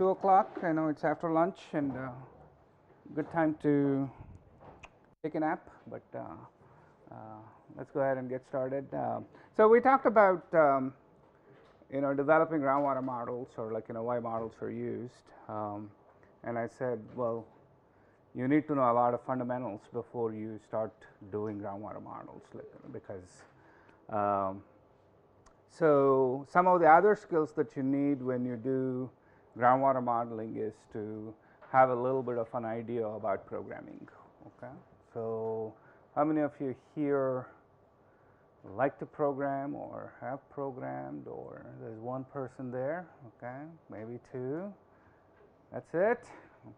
2 o'clock. I know it's after lunch and good time to take a nap, but let's go ahead and get started. So we talked about developing groundwater models, or why models are used, and I said, well, you need to know a lot of fundamentals before you start doing groundwater models, because so some of the other skills that you need when you do groundwater modeling is to have a little bit of an idea about programming. Okay, so how many of you here like to program or have programmed, or there's one person there? Okay, maybe two. That's it.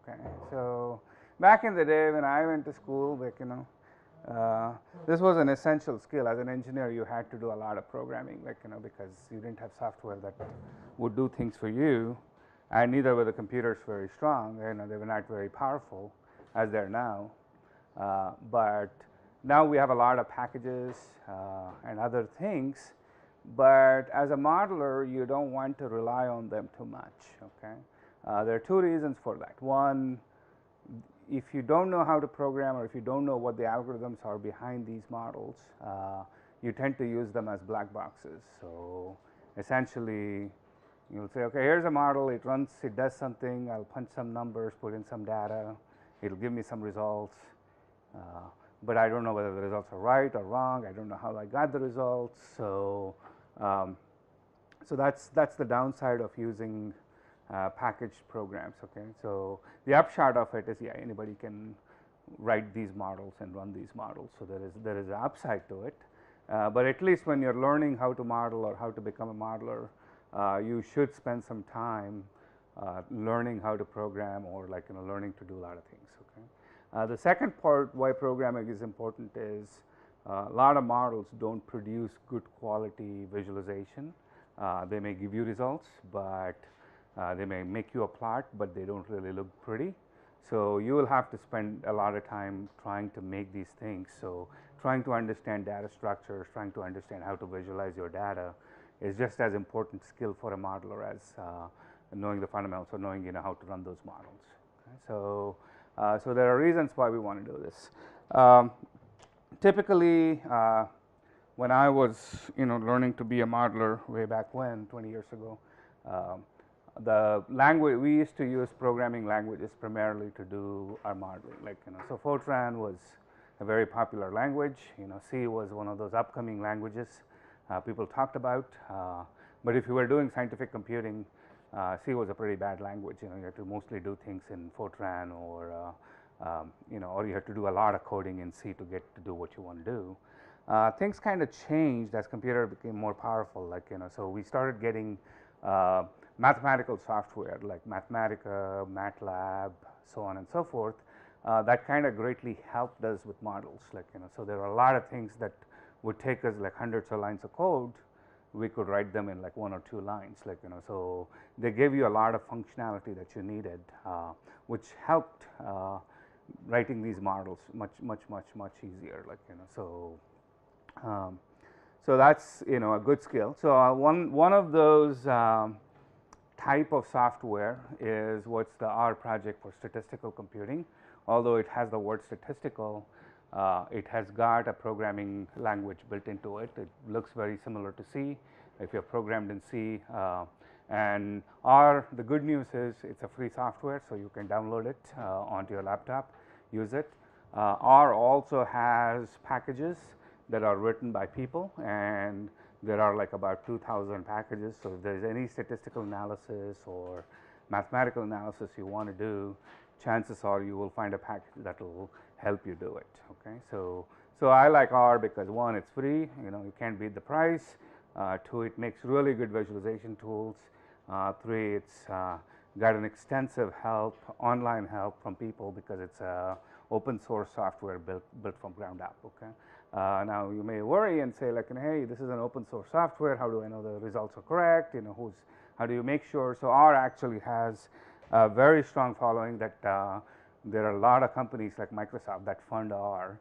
Okay, so back in the day when I went to school, this was an essential skill. As an engineer, you had to do a lot of programming, because you didn't have software that would do things for you, and neither were the computers very strong. They were not very powerful as they're now. But now we have a lot of packages and other things. But as a modeler, you don't want to rely on them too much. Okay, there are two reasons for that. One, if you don't know how to program, or if you don't know what the algorithms are behind these models, you tend to use them as black boxes. So essentially, you'll say, okay, here's a model, it runs, it does something, I'll punch some numbers, put in some data, it'll give me some results, but I don't know whether the results are right or wrong, I don't know how I got the results. So so that's the downside of using packaged programs. Okay, so the upshot of it is, yeah, anybody can write these models and run these models. So there is an upside to it, but at least when you're learning how to model or how to become a modeler, you should spend some time learning how to program, or learning to do a lot of things. Okay, the second part why programming is important is a lot of models don't produce good quality visualization. They may give you results, but they may make you a plot, but they don't really look pretty. So you will have to spend a lot of time trying to make these things. So trying to understand data structures, trying to understand how to visualize your data is just as important skill for a modeler as knowing the fundamentals, or knowing how to run those models. Okay, so so there are reasons why we want to do this. Typically, when I was learning to be a modeler way back when, 20 years ago, the language we used to use, programming languages primarily to do our modeling. So Fortran was a very popular language. C was one of those upcoming languages people talked about. But if you were doing scientific computing, C was a pretty bad language. You had to mostly do things in Fortran, or or you had to do a lot of coding in C to get to do what you want to do. Things kind of changed as computer became more powerful. So we started getting mathematical software like Mathematica, MATLAB, so on and so forth. That kind of greatly helped us with models. So there are a lot of things that would take us hundreds of lines of code. We could write them in 1 or 2 lines. So they gave you a lot of functionality that you needed, which helped writing these models much easier. So so that's a good skill. So one of those type of software is what's the R project for statistical computing. Although it has the word statistical, it has got a programming language built into it. It looks very similar to C if you're programmed in C. And R, the good news is it's a free software, so you can download it onto your laptop, use it. R also has packages that are written by people, and there are about 2,000 packages. So if there's any statistical analysis or mathematical analysis you want to do, chances are you will find a package that will help you do it. Okay, so I like R because 1, it's free. You can't beat the price. 2, it makes really good visualization tools. 3, it's got an extensive help, online help from people, because it's open source software built from ground up. Okay. Now you may worry and say hey, this is an open source software, how do I know the results are correct? How do you make sure? So R actually has a very strong following. That there are a lot of companies like Microsoft that fund R,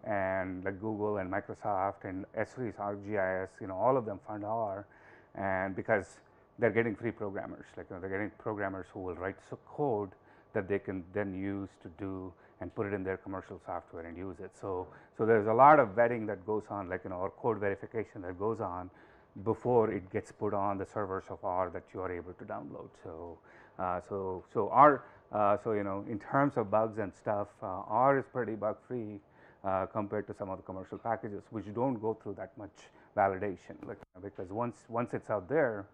and Google and Microsoft and Esri's ArcGIS, all of them fund R, and because they're getting free programmers. Like they're getting programmers who will write code that they can then use to do and put it in their commercial software and use it. So there's a lot of vetting that goes on, like or code verification that goes on before it gets put on the servers of R that you are able to download. So in terms of bugs and stuff, R is pretty bug free compared to some of the commercial packages, which don't go through that much validation. Like because once it's out there,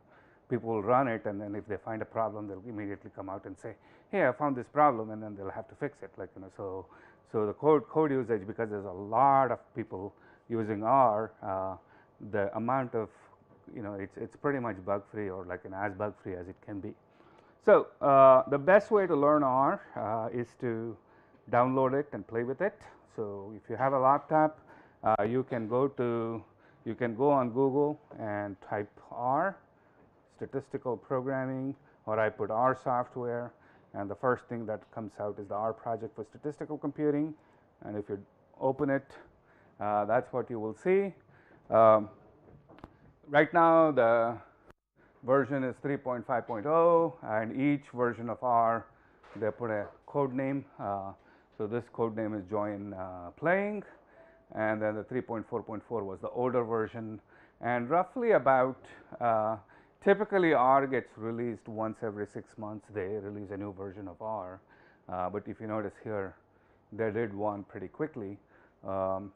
people will run it, and then if they find a problem, they'll immediately come out and say, "Hey, I found this problem," and then they'll have to fix it. Like so the code usage, because there's a lot of people using R, the amount of it's pretty much bug free, or like as bug free as it can be. So the best way to learn R is to download it and play with it. So if you have a laptop, you can go on Google and type R, statistical programming, or I put R software, and the first thing that comes out is the R project for statistical computing. And if you open it, that's what you will see. Right now the version is 3.5.0, and each version of R, they put a code name. So this code name is join playing, and then the 3.4.4 was the older version. And roughly about typically R gets released once every 6 months. They release a new version of R, but if you notice here, they did one pretty quickly.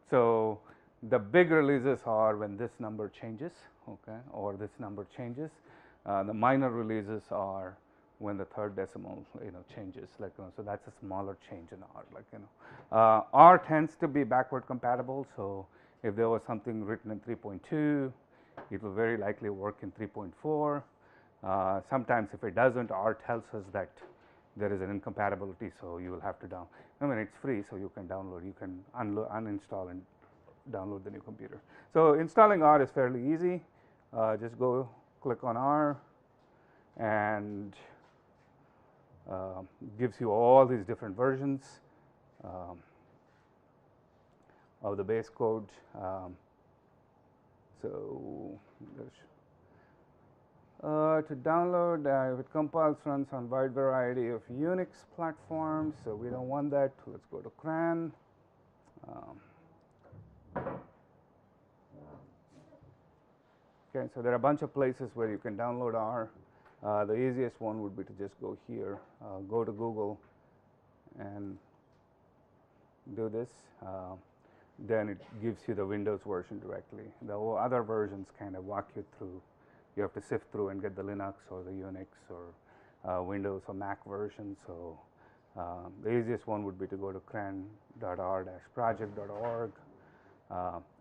So the big releases are when this number changes, okay, or this number changes. The minor releases are when the third decimal changes, like so that's a smaller change in R. Like R tends to be backward compatible. So if there was something written in 3.2, it will very likely work in 3.4. Sometimes if it doesn't, R tells us that there is an incompatibility, so you will have to it's free, so you can download, you can uninstall and download the new computer. So installing R is fairly easy. Just go click on R, and gives you all these different versions of the base code. So to download, it compiles, runs on wide variety of Unix platforms, so we don't want that. Let's go to CRAN. Okay, so there are a bunch of places where you can download R. The easiest one would be to just go here, go to Google and do this. Then it gives you the Windows version directly. The other versions kind of walk you through. You have to sift through and get the Linux or the Unix or Windows or Mac version. So the easiest one would be to go to cran.r-project.org,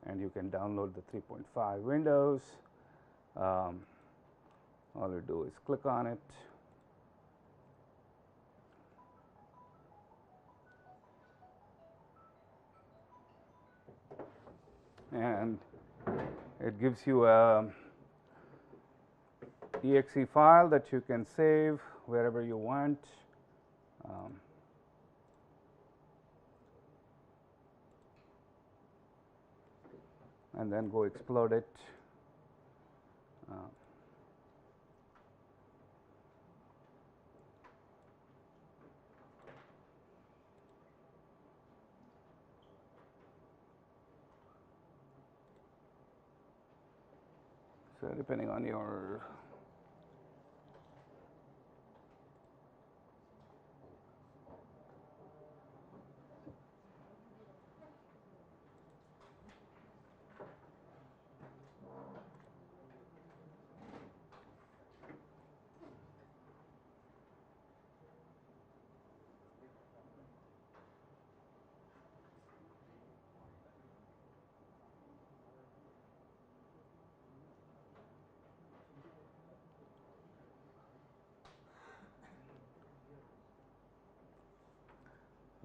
and you can download the 3.5 Windows. All you do is click on it, and it gives you a exe file that you can save wherever you want. And then go explode it. So depending on your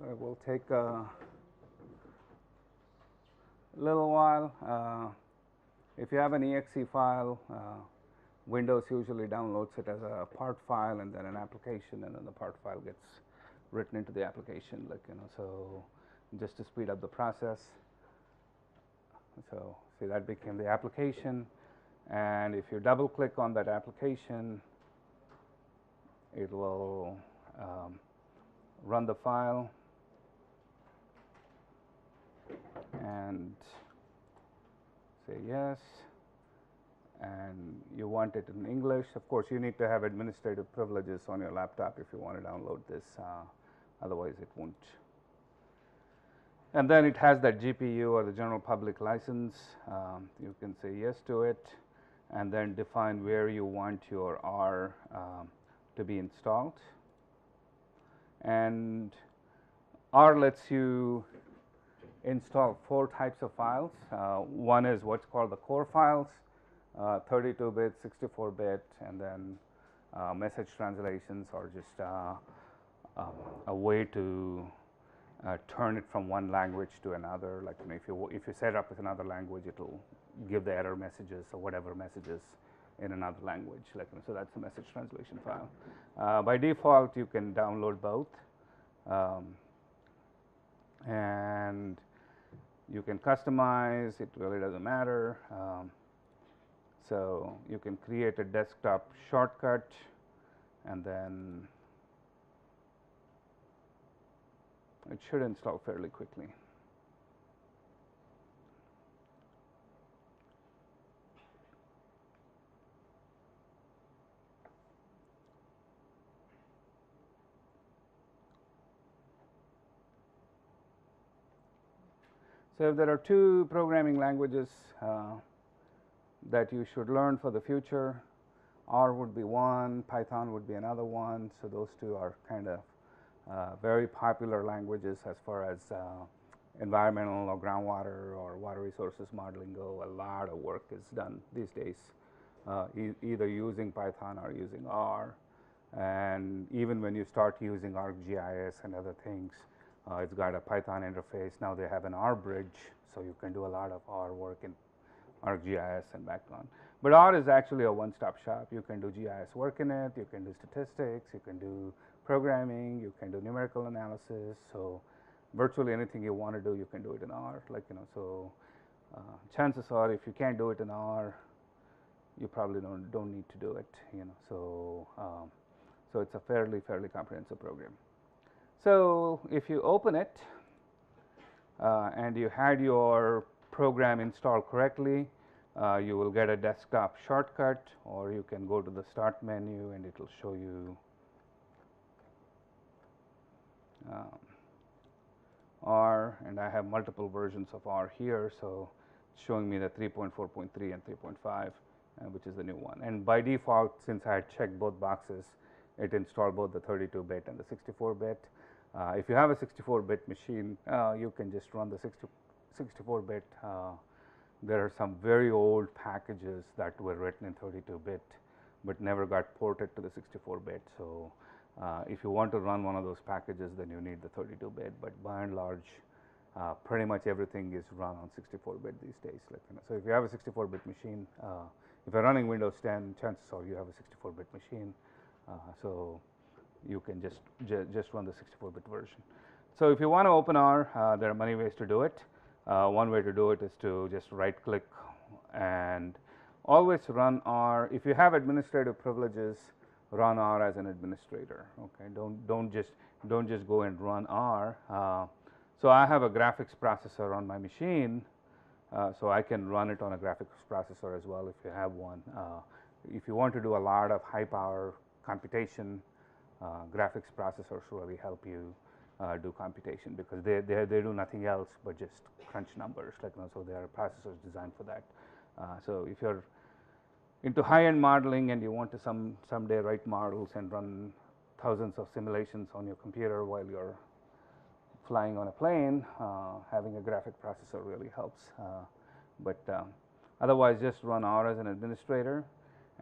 it will take a little while. If you have an exe file, Windows usually downloads it as a part file and then an application, and then the part file gets written into the application, so just to speed up the process. So see, that became the application, and if you double click on that application, it will run the file and say yes, and you want it in English. Of course, you need to have administrative privileges on your laptop if you want to download this, otherwise it won't. And then it has that GPU or the general public license. You can say yes to it, and then define where you want your R to be installed. And R lets you install 4 types of files. One is what's called the core files, 32-bit, 64-bit, and then message translations, or just a way to turn it from one language to another. Like, if you set it up with another language, it will give the error messages or whatever messages in another language. Like, so that's the message translation file. By default, you can download both, and you can customize. It really doesn't matter. So you can create a desktop shortcut, and then it should install fairly quickly. So if there are 2 programming languages that you should learn for the future, R would be one, Python would be another one. So those 2 are kind of very popular languages as far as environmental or groundwater or water resources modeling go. A lot of work is done these days, either using Python or using R. And even when you start using ArcGIS and other things, it's got a Python interface. Now they have an R bridge, so you can do a lot of R work in ArcGIS and background. But R is actually a one-stop shop. You can do GIS work in it, you can do statistics, you can do programming, you can do numerical analysis. So virtually anything you want to do, you can do it in R. Like, so chances are, if you can't do it in R, you probably don't need to do it. So so it's a fairly comprehensive program. So if you open it and you had your program installed correctly, you will get a desktop shortcut, or you can go to the start menu and it will show you R, and I have multiple versions of R here. So it's showing me the 3.4.3 and 3.5, which is the new one. And by default, since I had checked both boxes, it installed both the 32-bit and the 64-bit. If you have a 64-bit machine, you can just run the 64-bit. There are some very old packages that were written in 32-bit but never got ported to the 64-bit. So if you want to run one of those packages, then you need the 32-bit. But by and large, pretty much everything is run on 64-bit these days. Like, so if you have a 64-bit machine, if you're running Windows 10, chances are you have a 64-bit machine. So you can just run the 64-bit version. So if you want to open R, there are many ways to do it. One way to do it is to just right-click and always run R. If you have administrative privileges, run R as an administrator. Okay, don't just go and run R. So I have a graphics processor on my machine, so I can run it on a graphics processor as well if you have one. If you want to do a lot of high-power computation, graphics processors really help you do computation, because they do nothing else but just crunch numbers. Like, so there are processors designed for that. So if you're into high-end modeling and you want to someday write models and run thousands of simulations on your computer while you're flying on a plane, having a graphic processor really helps. But otherwise, just run R as an administrator.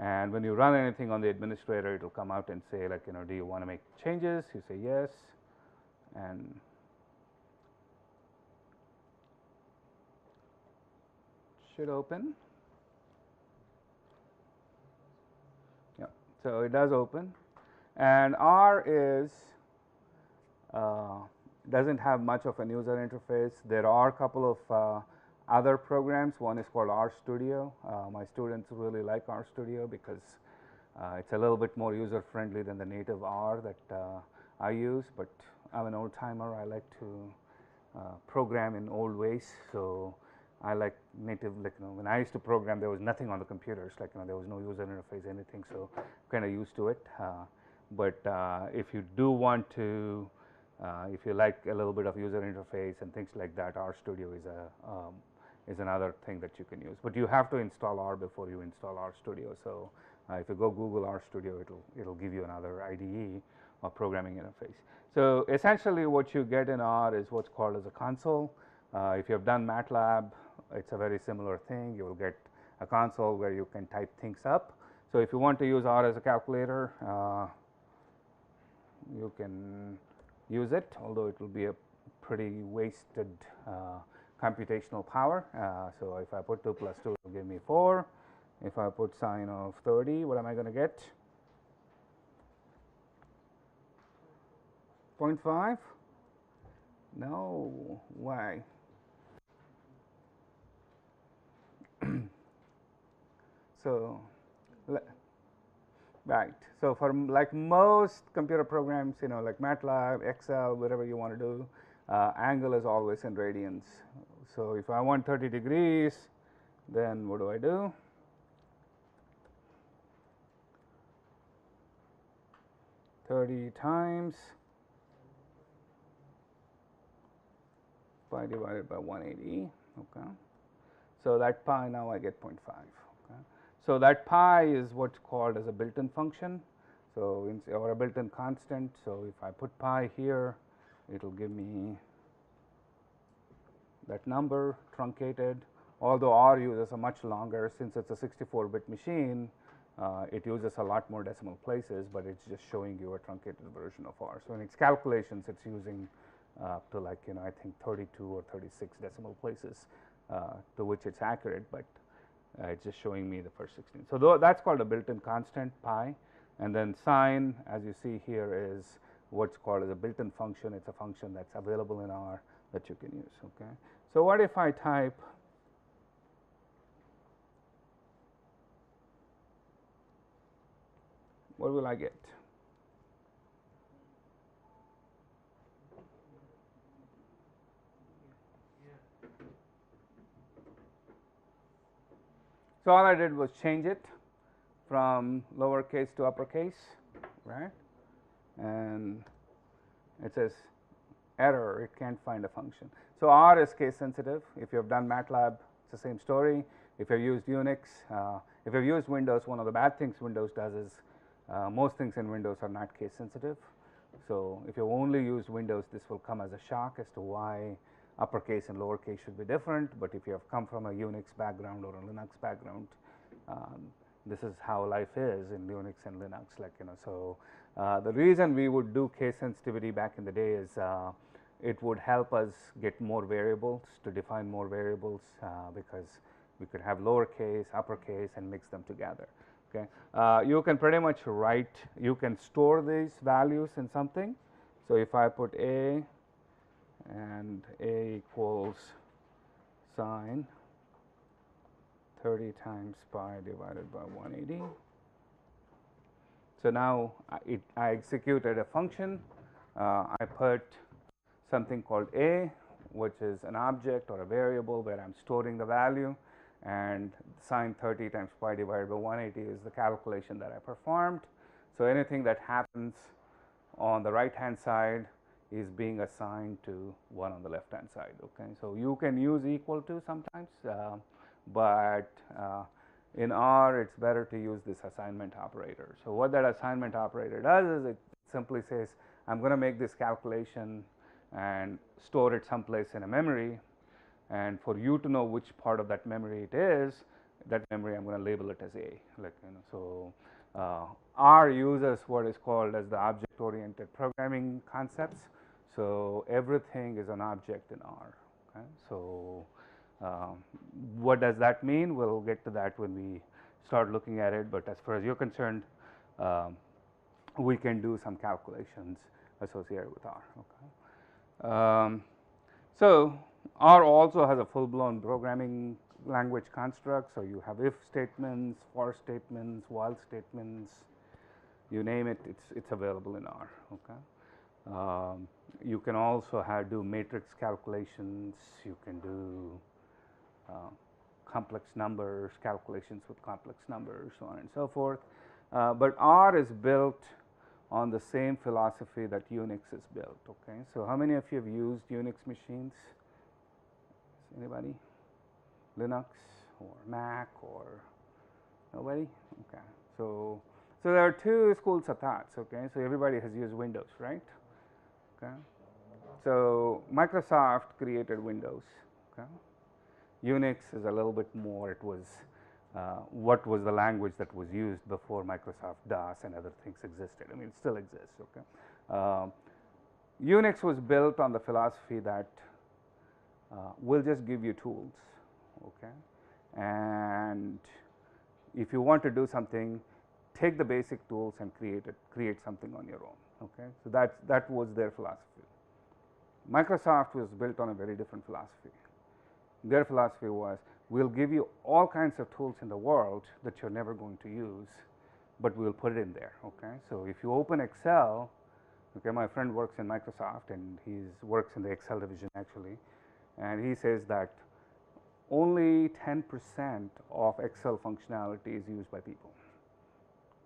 And when you run anything on the administrator, it will come out and say, like, do you want to make changes? You say yes, and should open. Yeah, so it does open, and R is doesn't have much of an user interface. There are a couple of other programs. One is called RStudio. My students really like RStudio because it's a little bit more user friendly than the native R that I use, but I'm an old timer. I like to program in old ways, so I like native. Like, when I used to program, there was nothing on the computers. Like, there was no user interface, anything. So kind of used to it. But if you do want to, if you like a little bit of user interface and things like that, RStudio is another thing that you can use. But you have to install R before you install RStudio. So if you go Google RStudio, it'll give you another IDE or programming interface. So essentially, what you get in R is what's called as a console. If you have done MATLAB, it's a very similar thing. You will get a console where you can type things up. So if you want to use R as a calculator, you can use it, although it will be a pretty wasted computational power. So if I put 2 plus 2, it will give me 4. If I put sine of 30, what am I going to get? 0.5? No, why? So, right. So for like most computer programs, like MATLAB, Excel, whatever you want to do, angle is always in radians. So if I want 30 degrees, then what do I do? (30 × pi divided by 180). Okay. So that pi, now I get 0.5. Okay. So that pi is what's called as a built-in function. So or a built-in constant. So if I put pi here, it will give me that number truncated. Although R uses a much longer, since it's a 64-bit machine, it uses a lot more decimal places, but it's just showing you a truncated version of R. So in its calculations, it's using up to, like, I think 32 or 36 decimal places to which it's accurate, but it's just showing me the first 16. So that's called a built-in constant, pi. And then sine, as you see here, is what's called as a built-in function. It's a function that's available in R that you can use. Okay. So what if I type what will I get? So all I did was change it from lowercase to uppercase, right? And it says error, it can't find a function. So R is case sensitive. If you have done MATLAB, it's the same story. If you've used Unix, if you've used Windows, one of the bad things Windows does is most things in Windows are not case sensitive. So if you only use Windows, this will come as a shock as to why uppercase and lowercase should be different. But if you have come from a Unix background or a Linux background, this is how life is in Unix and Linux. Like, so the reason we would do case sensitivity back in the day is it would help us get more variables, to define more variables, because we could have lowercase, uppercase, and mix them together. Okay. You can pretty much write, you can store these values in something. So if I put a and a equals sine 30 times pi divided by 180. So now I executed a function. I put something called a, which is an object or a variable where I'm storing the value, and sine 30 times pi divided by 180 is the calculation that I performed. So anything that happens on the right hand side is being assigned to one on the left hand side. Okay. So you can use equal to sometimes, but in R it's better to use this assignment operator. So what that assignment operator does is it simply says, I'm going to make this calculation and store it someplace in a memory, and for you to know which part of that memory it is, that memory I'm going to label it as A. Like, so R uses what is called as the object-oriented programming concepts. So everything is an object in R. Okay. So what does that mean? We'll get to that when we start looking at it. But as far as you're concerned, we can do some calculations associated with R. Okay. So R also has a full-blown programming language construct. So you have if statements, for statements, while statements, you name it, it's available in R. Okay. You can also do matrix calculations. You can do complex numbers, calculations with complex numbers, so on and so forth. But R is built on the same philosophy that Unix is built. Okay. So how many of you have used Unix machines? Anybody? Linux or Mac or nobody? Okay. So there are two schools of thoughts. Okay. So everybody has used Windows, right? Okay. So Microsoft created Windows. Okay. Unix is a little bit more. It was what was the language that was used before Microsoft DOS and other things existed. I mean, it still exists. Okay. Unix was built on the philosophy that we'll just give you tools. Okay. And if you want to do something, take the basic tools and create something on your own. Okay. So that was their philosophy. Microsoft was built on a very different philosophy. Their philosophy was, we'll give you all kinds of tools in the world that you're never going to use, but we'll put it in there. Okay. So if you open Excel, okay, my friend works in Microsoft and he works in the Excel division actually, and he says that only 10% of Excel functionality is used by people.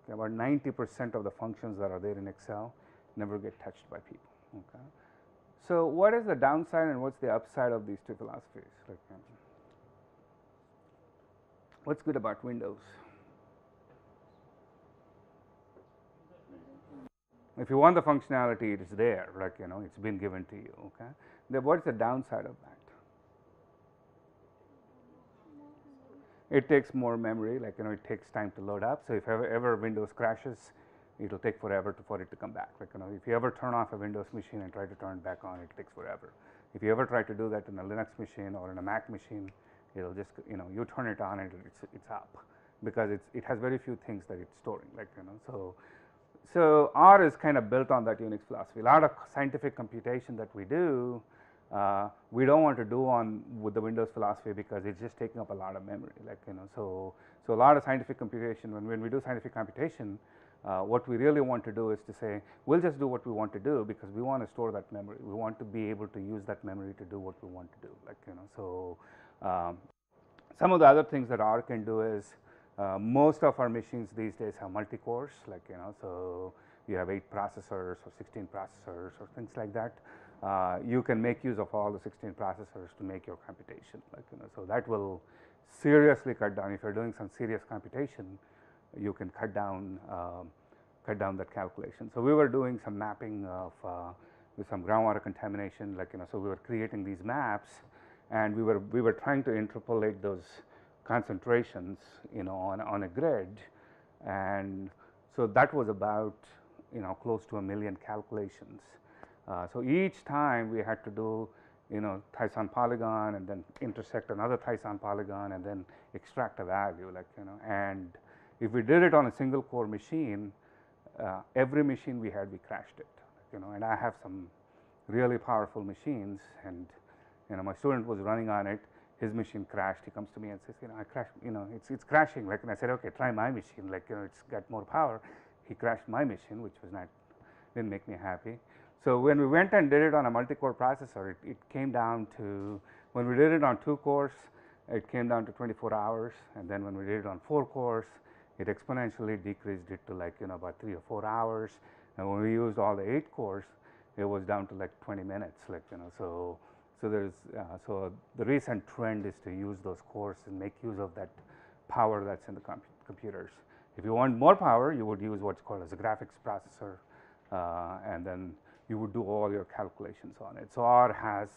Okay, about 90% of the functions that are there in Excel never get touched by people. Okay. So what is the downside and what's the upside of these two philosophies? Like, what's good about Windows? If you want the functionality, it is there. Like, it's been given to you. Okay. Then what's the downside of that? It takes more memory. Like, it takes time to load up. So if ever Windows crashes, it'll take forever for it to come back. Like, if you ever turn off a Windows machine and try to turn it back on, it takes forever. If you ever try to do that in a Linux machine or in a Mac machine, it'll just, you turn it on and it's up, because it has very few things that it's storing. Like, so R is kind of built on that Unix philosophy. A lot of scientific computation that we do, we don't want to do with the Windows philosophy because it's just taking up a lot of memory. Like, so a lot of scientific computation, when we do scientific computation, what we really want to do is to say, we'll just do what we want to do because we want to store that memory. We want to be able to use that memory to do what we want to do. Like, so some of the other things that R can do is, most of our machines these days have multi-cores. Like, so you have 8 processors or 16 processors or things like that. You can make use of all the 16 processors to make your computation. Like, so that will seriously cut down. If you're doing some serious computation, you can cut down that calculation. So we were doing some mapping of with some groundwater contamination. Like, so we were creating these maps, and we were trying to interpolate those concentrations, on a grid, and so that was about close to 1 million calculations. So each time we had to do Thyssen polygon and then intersect another Thyssen polygon and then extract a value, like, and if we did it on a single core machine, every machine we had, we crashed it. And I have some really powerful machines, and my student was running on it. His machine crashed. He comes to me and says, I crashed. It's crashing. Like, and I said, okay, try my machine. Like, it's got more power. He crashed my machine, which was didn't make me happy. So when we went and did it on a multi-core processor, it came down to, when we did it on 2 cores, it came down to 24 hours, and then when we did it on 4 cores, it exponentially decreased it to like about 3 or 4 hours, and when we used all the 8 cores, it was down to like 20 minutes. Like, so there's so the recent trend is to use those cores and make use of that power that's in the computers. If you want more power, you would use what's called as a graphics processor, and then you would do all your calculations on it. So R has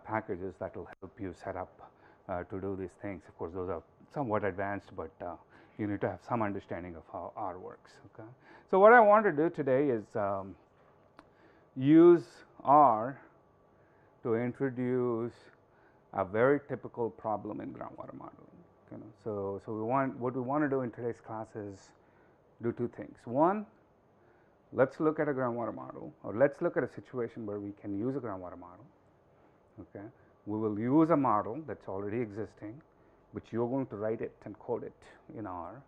packages that will help you set up to do these things. Of course, those are somewhat advanced, but you need to have some understanding of how R works. Okay. So what I want to do today is use R to introduce a very typical problem in groundwater modeling. So what we want to do in today's class is do 2 things. One, let's look at a groundwater model, or let's look at a situation where we can use a groundwater model. Okay. we will use a model that's already existing, but you're going to write it and code it in R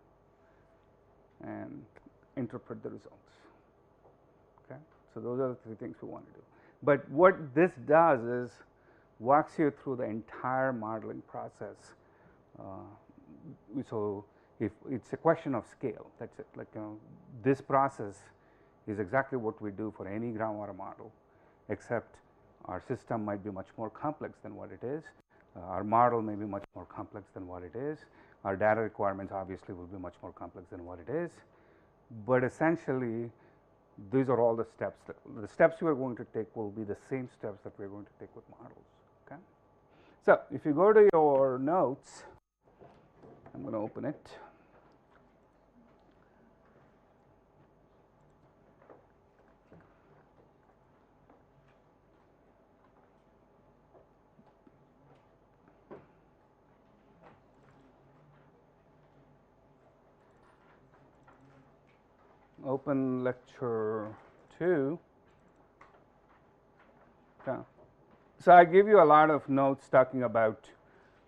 and interpret the results. Okay? So those are the three things we want to do. But what this does is walks you through the entire modeling process. So if it's a question of scale, that's it. Like, this process is exactly what we do for any groundwater model, except our system might be much more complex than what it is. Our model may be much more complex than what it is. Our data requirements obviously will be much more complex than what it is. But essentially, these are all the steps. The steps we are going to take will be the same steps that we are going to take with models. Okay. So if you go to your notes, I'm going to open it. Open lecture 2. Okay. So I give you a lot of notes talking about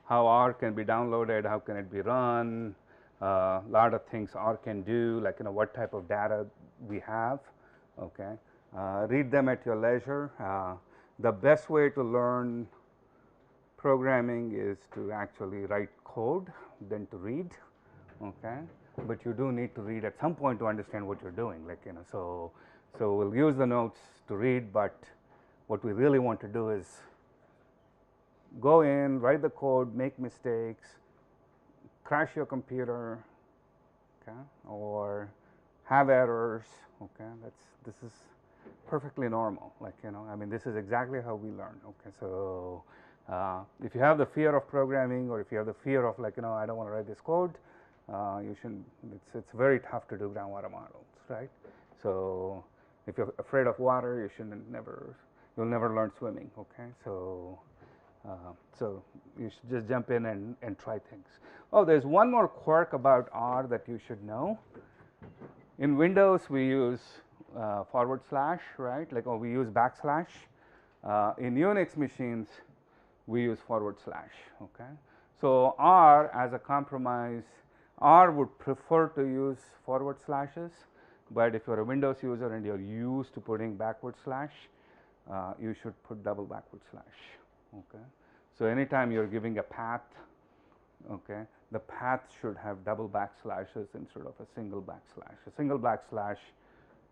how R can be downloaded, how can it be run, a lot of things R can do, like what type of data we have. Okay, read them at your leisure. The best way to learn programming is to actually write code than to read. Okay, but you do need to read at some point to understand what you're doing. Like so we'll use the notes to read, but what we really want to do is go in, write the code, make mistakes, crash your computer, okay, or have errors. Okay, this is perfectly normal. Like I mean, this is exactly how we learn. Okay, so if you have the fear of programming, or if you have the fear of like I don't want to write this code, you shouldn't. It's very tough to do groundwater models, right? So if you're afraid of water, you'll never learn swimming. Okay, so you should just jump in and try things. Oh, there's one more quirk about R that you should know. In Windows, we use /, right? Like, we use backslash. In Unix machines, we use /. Okay. So R, as a compromise, R would prefer to use forward slashes, but if you're a Windows user and you're used to putting backward slash, you should put double backward slash. Okay. So anytime you're giving a path, okay, the path should have double backslashes instead of a single backslash. A single backslash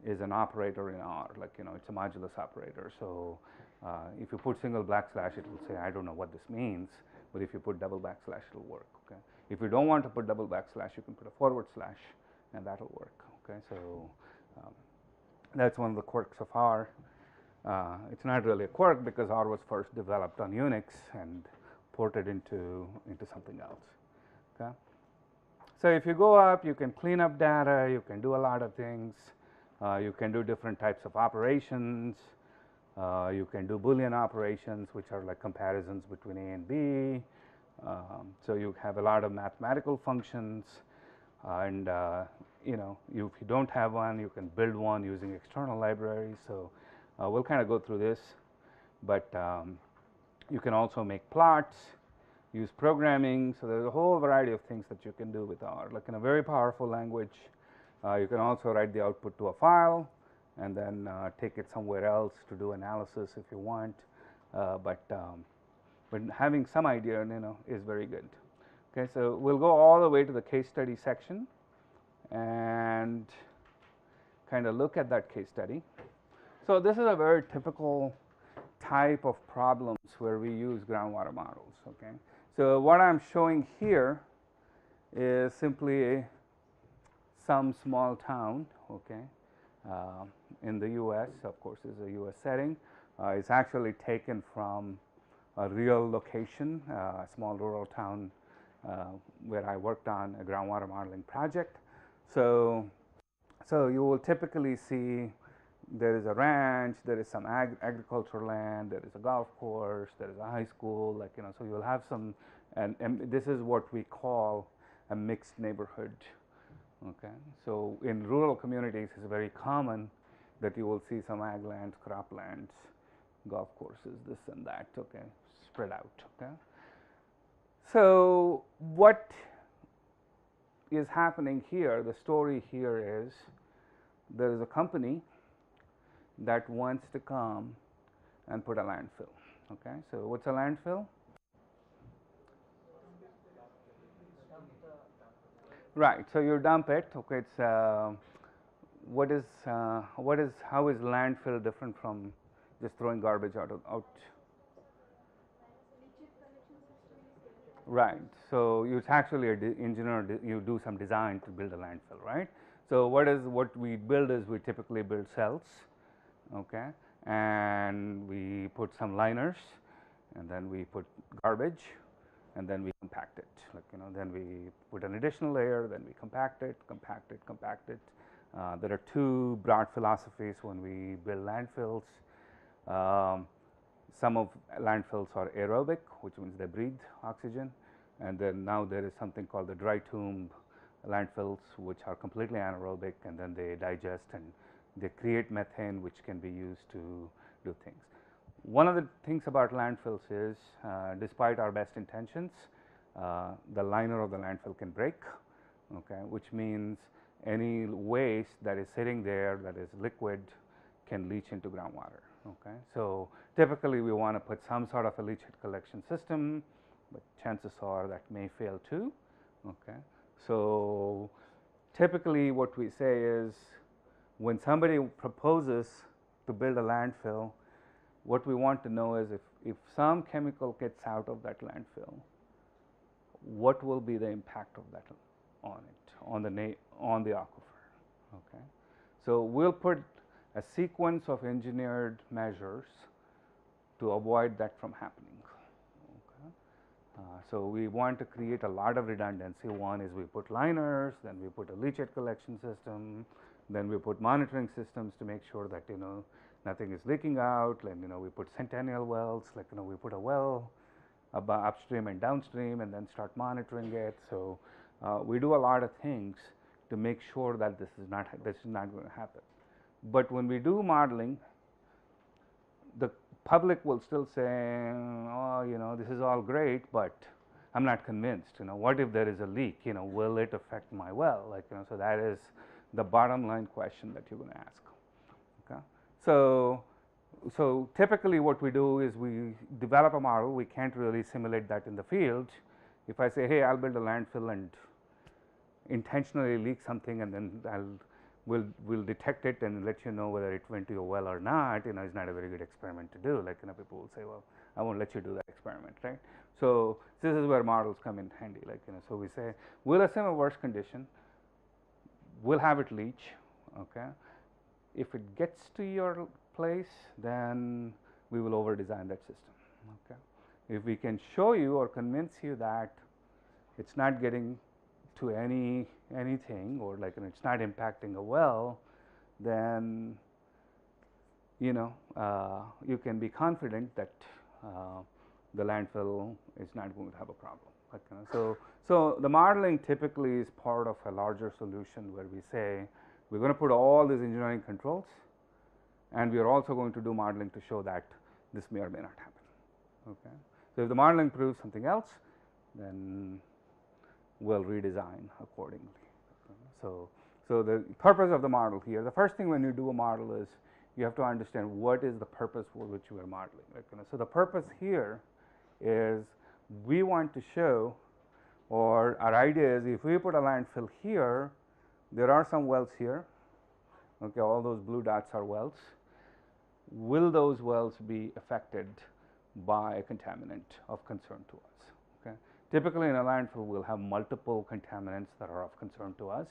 is an operator in R, like it's a modulus operator. So if you put single backslash, it will say, I don't know what this means, but if you put double backslash, it'll work. Okay. If you don't want to put double backslash, you can put a forward slash, and that'll work. Okay. So that's one of the quirks of R. It's not really a quirk because R was first developed on Unix and ported into something else. Okay. So if you go up, you can clean up data, you can do a lot of things, you can do different types of operations, you can do Boolean operations, which are like comparisons between A and B. So you have a lot of mathematical functions, and if you don't have one, you can build one using external libraries. So we'll kind of go through this, but you can also make plots, use programming. So there's a whole variety of things that you can do with R. Like in a very powerful language, you can also write the output to a file and then take it somewhere else to do analysis if you want. But having some idea, is very good. Okay, so we'll go all the way to the case study section and kind of look at that case study. So this is a very typical type of problems where we use groundwater models. Okay, so what I'm showing here is simply some small town. Okay, in the U.S. Of course, is a U.S. setting. It's actually taken from a real location, a small rural town where I worked on a groundwater modeling project. So you will typically see there is a ranch, there is some agricultural land, there is a golf course, there is a high school, like so you'll have some, and this is what we call a mixed neighborhood. Okay, so in rural communities, it's very common that you will see some ag lands, croplands, golf courses, this and that. Okay, spread out. Okay. So what is happening here, the story here is there is a company that wants to come and put a landfill. Okay. So what's a landfill? Right. So you dump it. Okay. It's how is landfill different from just throwing garbage out? Right. So it's actually engineer. You do some design to build a landfill, right? So what we build is we typically build cells, okay, and we put some liners, and then we put garbage, and then we compact it. Like then we put an additional layer, then we compact it, compact it, compact it. There are two broad philosophies when we build landfills. Some of landfills are aerobic, which means they breathe oxygen, and then now there is something called the dry tomb landfills, which are completely anaerobic, and then they digest and they create methane, which can be used to do things. One of the things about landfills is, despite our best intentions, the liner of the landfill can break, okay, which means any waste that is sitting there that is liquid can leach into groundwater. Okay. So typically we want to put some sort of a leachate collection system, but chances are that may fail too. Okay. So typically what we say is, when somebody proposes to build a landfill, what we want to know is if some chemical gets out of that landfill, what will be the impact of that on it, on the aquifer. Okay. So we'll put a sequence of engineered measures to avoid that from happening. Okay. So we want to create a lot of redundancy. One is we put liners, then we put a leachate collection system, then we put monitoring systems to make sure that nothing is leaking out. And we put centennial wells, like we put a well upstream and downstream, and then start monitoring it. So we do a lot of things to make sure that this is not going to happen. But when we do modeling, the public will still say, oh, this is all great, but I'm not convinced. What if there is a leak? Will it affect my well? So that is the bottom line question that you're going to ask. Okay. So typically what we do is we develop a model. We can't really simulate that in the field. If I say, hey, I'll build a landfill and intentionally leak something, and then we'll detect it and let you know whether it went to your well or not, it's not a very good experiment to do. People will say, well, I won't let you do that experiment, right? So this is where models come in handy. So we say, we'll assume a worst condition, we'll have it leach, okay? If it gets to your place, then we will over design that system, okay? If we can show you or convince you that it's not getting to anything, or it's not impacting a well, then you can be confident that the landfill is not going to have a problem. So the modeling typically is part of a larger solution where we say we're going to put all these engineering controls, and we are also going to do modeling to show that this may or may not happen. Okay. So if the modeling proves something else, then we'll redesign accordingly. So the purpose of the model here, the first thing when you do a model is you have to understand what is the purpose for which you are modeling. So the purpose here is we want to show, or our idea is, if we put a landfill here, there are some wells here. Okay, all those blue dots are wells. Will those wells be affected by a contaminant of concern to us? Okay. Typically in a landfill, we'll have multiple contaminants that are of concern to us.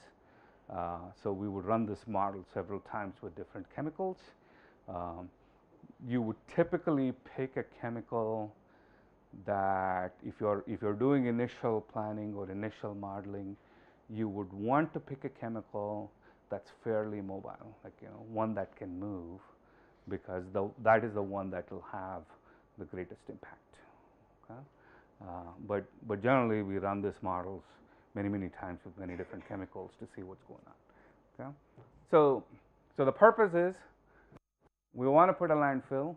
So we would run this model several times with different chemicals. You would typically pick a chemical that if you're doing initial planning or initial modeling, you would want to pick a chemical that's fairly mobile, one that can move, because that is the one that will have the greatest impact. Okay? But generally we run these models many times with many different chemicals to see what's going on. Okay? So the purpose is, we want to put a landfill.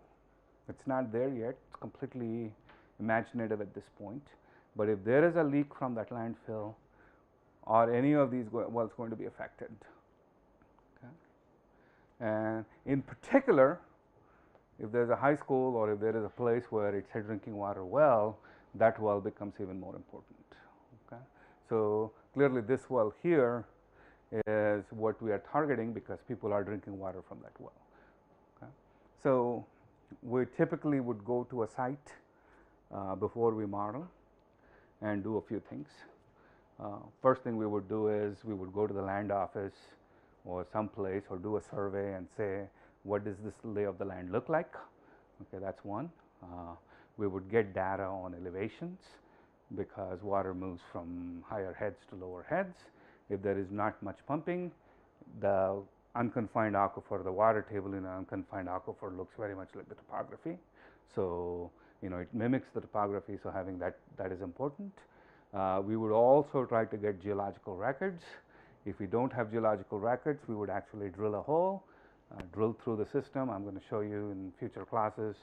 It's not there yet. It's completely imaginative at this point. But if there is a leak from that landfill, or any of these wells going to be affected. Okay. And in particular, if there's a high school or if there is a place where it's a drinking water well, that well becomes even more important. Okay. So clearly this well here is what we are targeting because people are drinking water from that well. Okay. So we typically would go to a site before we model and do a few things. First thing we would do is we would go to the land office or someplace or do a survey and say, what does this lay of the land look like? Okay, that's one. We would get data on elevations because water moves from higher heads to lower heads. If there is not much pumping, the unconfined aquifer, the water table in an unconfined aquifer looks very much like the topography. So, you know, it mimics the topography, so having that is important. We would also try to get geological records. If we don't have geological records, we would actually drill a hole, drill through the system. I'm going to show you in future classes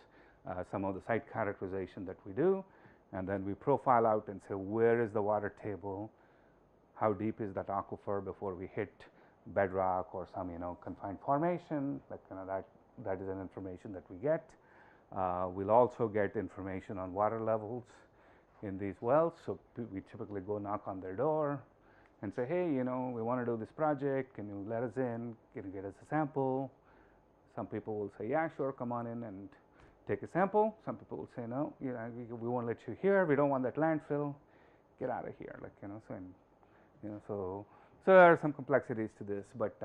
some of the site characterization that we do, and then we profile out and say where is the water table, how deep is that aquifer before we hit bedrock or some, you know, confined formation, like, you know, that is an information that we get. We'll also get information on water levels in these wells. So we typically go knock on their door and say, hey, you know, we want to do this project, can you let us in, can you get us a sample? Some people will say, yeah, sure, come on in and take a sample. Some people will say, no, you know, we won't let you here, we don't want that landfill, get out of here, like, you know. So, you know, so there are some complexities to this, but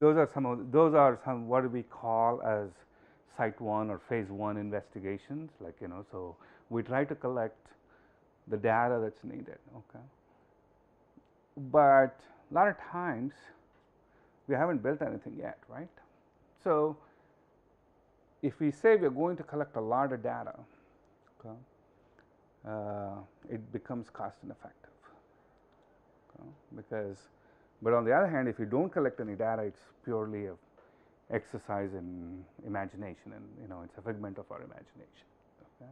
those are some what we call as site 1 or phase 1 investigations, like, you know. So we try to collect the data that's needed. Okay. But a lot of times we haven't built anything yet, right? So if we say we're going to collect a lot of data, okay, it becomes cost ineffective. Okay, but on the other hand, if you don't collect any data, it's purely a exercise in imagination, and, you know, it's a figment of our imagination. Okay.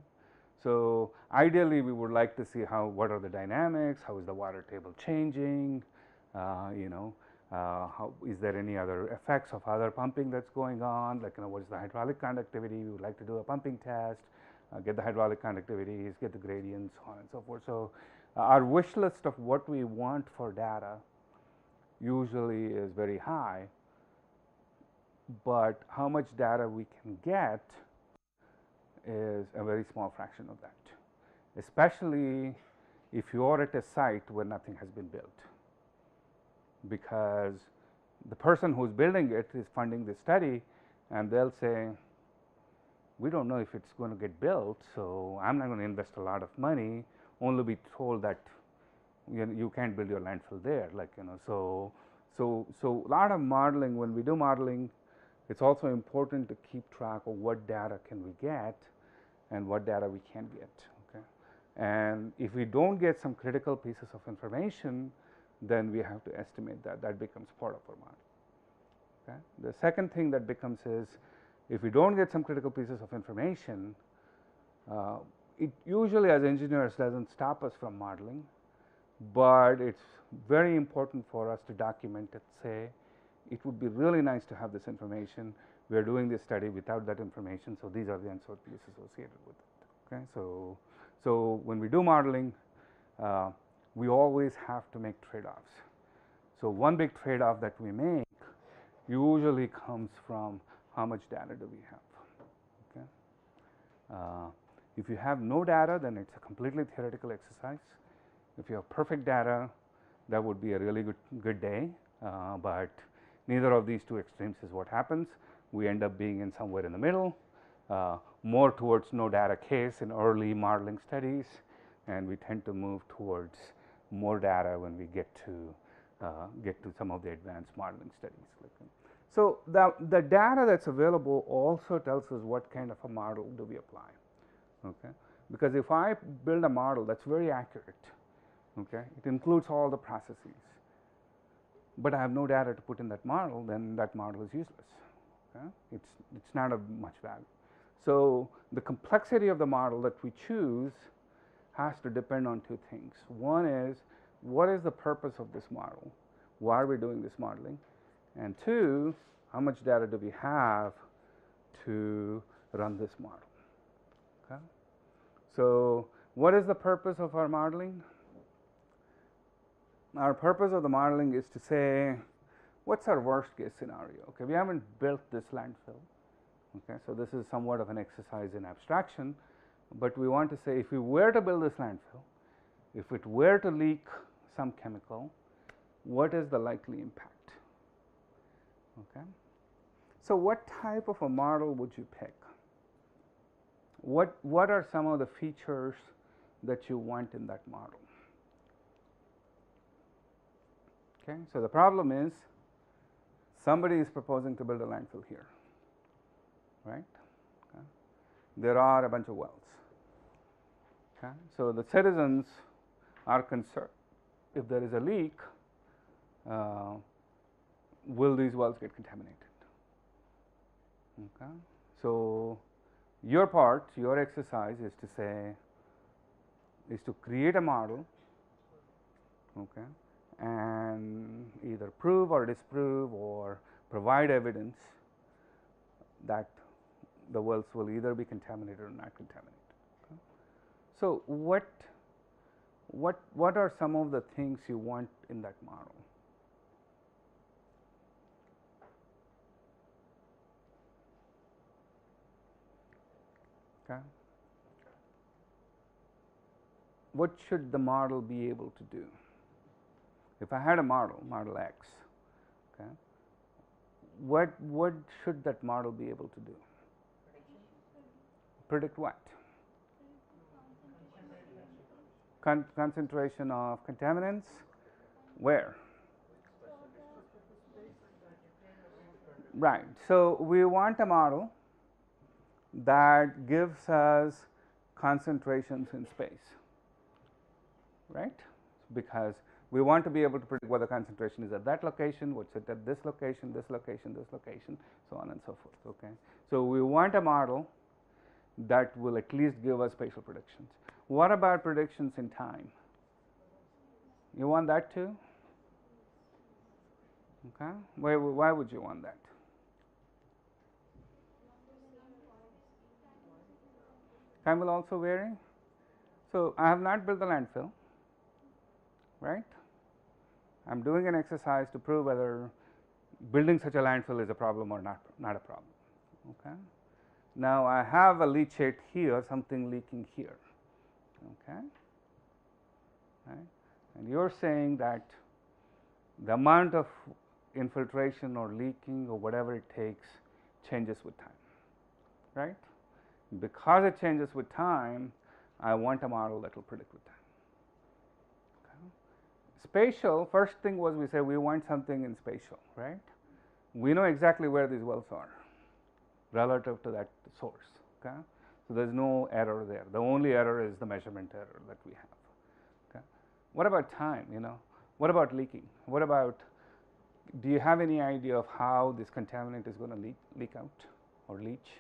So ideally, we would like to see what are the dynamics, how is the water table changing, you know, how is there any other effects of other pumping that's going on, like, you know, what is the hydraulic conductivity? We would like to do a pumping test, get the hydraulic conductivities, get the gradients, so on and so forth. So our wish list of what we want for data usually is very high, but how much data we can get is a very small fraction of that, especially if you are at a site where nothing has been built, because the person who's building it is funding the study, and they'll say, we don't know if it's going to get built, so I'm not going to invest a lot of money, only be told that you can't build your landfill there, like, you know. So a lot of modeling, when we do modeling, it's also important to keep track of what data can we get and what data we can't get. Okay. And if we don't get some critical pieces of information, then we have to estimate that. That becomes part of our model. Okay. The second thing that becomes is, if we don't get some critical pieces of information, it usually as engineers doesn't stop us from modeling, but it's very important for us to document it, say, it would be really nice to have this information. We are doing this study without that information, so these are the uncertainties associated with it. Okay. So when we do modeling, we always have to make trade-offs. So one big trade-off that we make usually comes from how much data do we have. Okay. If you have no data, then it's a completely theoretical exercise. If you have perfect data, that would be a really good day, but neither of these two extremes is what happens. We end up being in somewhere in the middle, more towards no data case in early modeling studies, and we tend to move towards more data when we get to some of the advanced modeling studies. So the data that's available also tells us what kind of a model do we apply. Okay, because if I build a model that's very accurate, okay, it includes all the processes, but I have no data to put in that model, then that model is useless. Okay? It's not of much value. So the complexity of the model that we choose has to depend on two things. One is, what is the purpose of this model? Why are we doing this modeling? And two, how much data do we have to run this model? Okay. So what is the purpose of our modeling? Our purpose of the modeling is to say, what's our worst case scenario? Okay, we haven't built this landfill. Okay, so this is somewhat of an exercise in abstraction, but we want to say, if we were to build this landfill, if it were to leak some chemical, what is the likely impact? Okay. So what type of a model would you pick? What are some of the features that you want in that model? Okay, so the problem is, somebody is proposing to build a landfill here, right? Okay. There are a bunch of wells. Okay. So the citizens are concerned, if there is a leak, will these wells get contaminated? Okay. So your part, your exercise is to say, is to create a model, okay, and either prove or disprove or provide evidence that the wells will either be contaminated or not contaminated. Okay. So what are some of the things you want in that model? Okay. What should the model be able to do? If I had a model, model X, okay, what should that model be able to do? Predict what? Concentration of contaminants. Where? Right. So we want a model that gives us concentrations in space, right? Because we want to be able to predict what the concentration is at that location, what's it at this location, this location, this location, so on and so forth. Okay. So we want a model that will at least give us spatial predictions. What about predictions in time? You want that too? Okay. Why would you want that? Time will also vary. So I have not built the landfill, right? I'm doing an exercise to prove whether building such a landfill is a problem or not a problem. Okay. Now I have a leachate here, something leaking here. Okay. Right. And you're saying that the amount of infiltration or leaking or whatever it takes changes with time, right? Because it changes with time, I want a model that will predict with time. Okay. Spatial, first thing was we say we want something in spatial, right? We know exactly where these wells are relative to that source. Okay. So there's no error there. The only error is the measurement error that we have. Okay. What about time? What about leaking? What about, do you have any idea of how this contaminant is going to leak out or leach?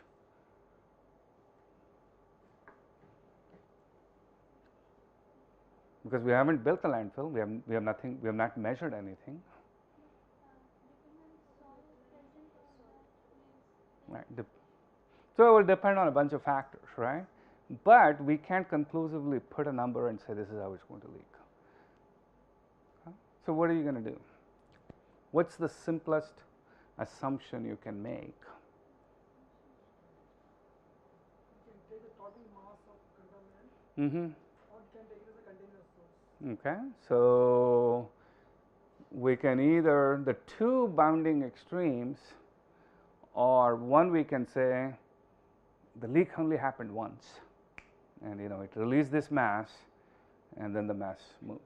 Because we haven't built a landfill, we have nothing, we have not measured anything. Right. So it will depend on a bunch of factors, right? But we can't conclusively put a number and say this is how it's going to leak. Okay. So what are you going to do? What's the simplest assumption you can make? You can take the total mass of contaminant. Mm-hmm. Or you can take it as a continuous source. Okay, so we can either the two bounding extremes, or one we can say the leak only happened once, and it released this mass, and then the mass moves.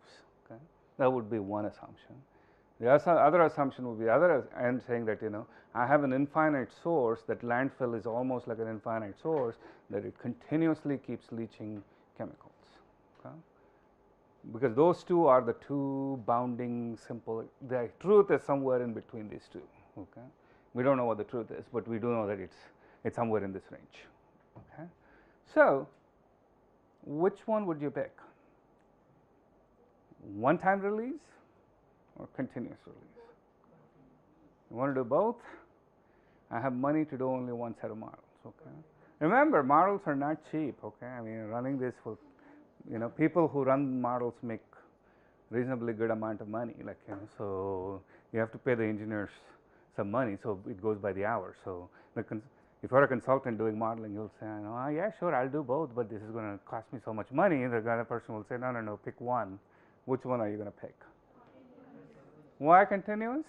Okay, that would be one assumption. The other assumption would be and saying that I have an infinite source, that landfill is almost like an infinite source, that it continuously keeps leaching chemicals. Okay. Because those two are the two bounding simple, the truth is somewhere in between these two. Okay. We don't know what the truth is, but we do know that it's somewhere in this range. Okay. So, which one would you pick? One-time release or continuous release? You want to do both? I have money to do only one set of models. Okay. Remember, models are not cheap. Okay. I mean, running this for, people who run models make reasonably good amount of money. Like, so you have to pay the engineers some money, so it goes by the hour. So if you're a consultant doing modeling, you'll say, oh, yeah, sure, I'll do both, but this is going to cost me so much money. And the other person will say, no, pick one. Which one are you going to pick? Why continuous?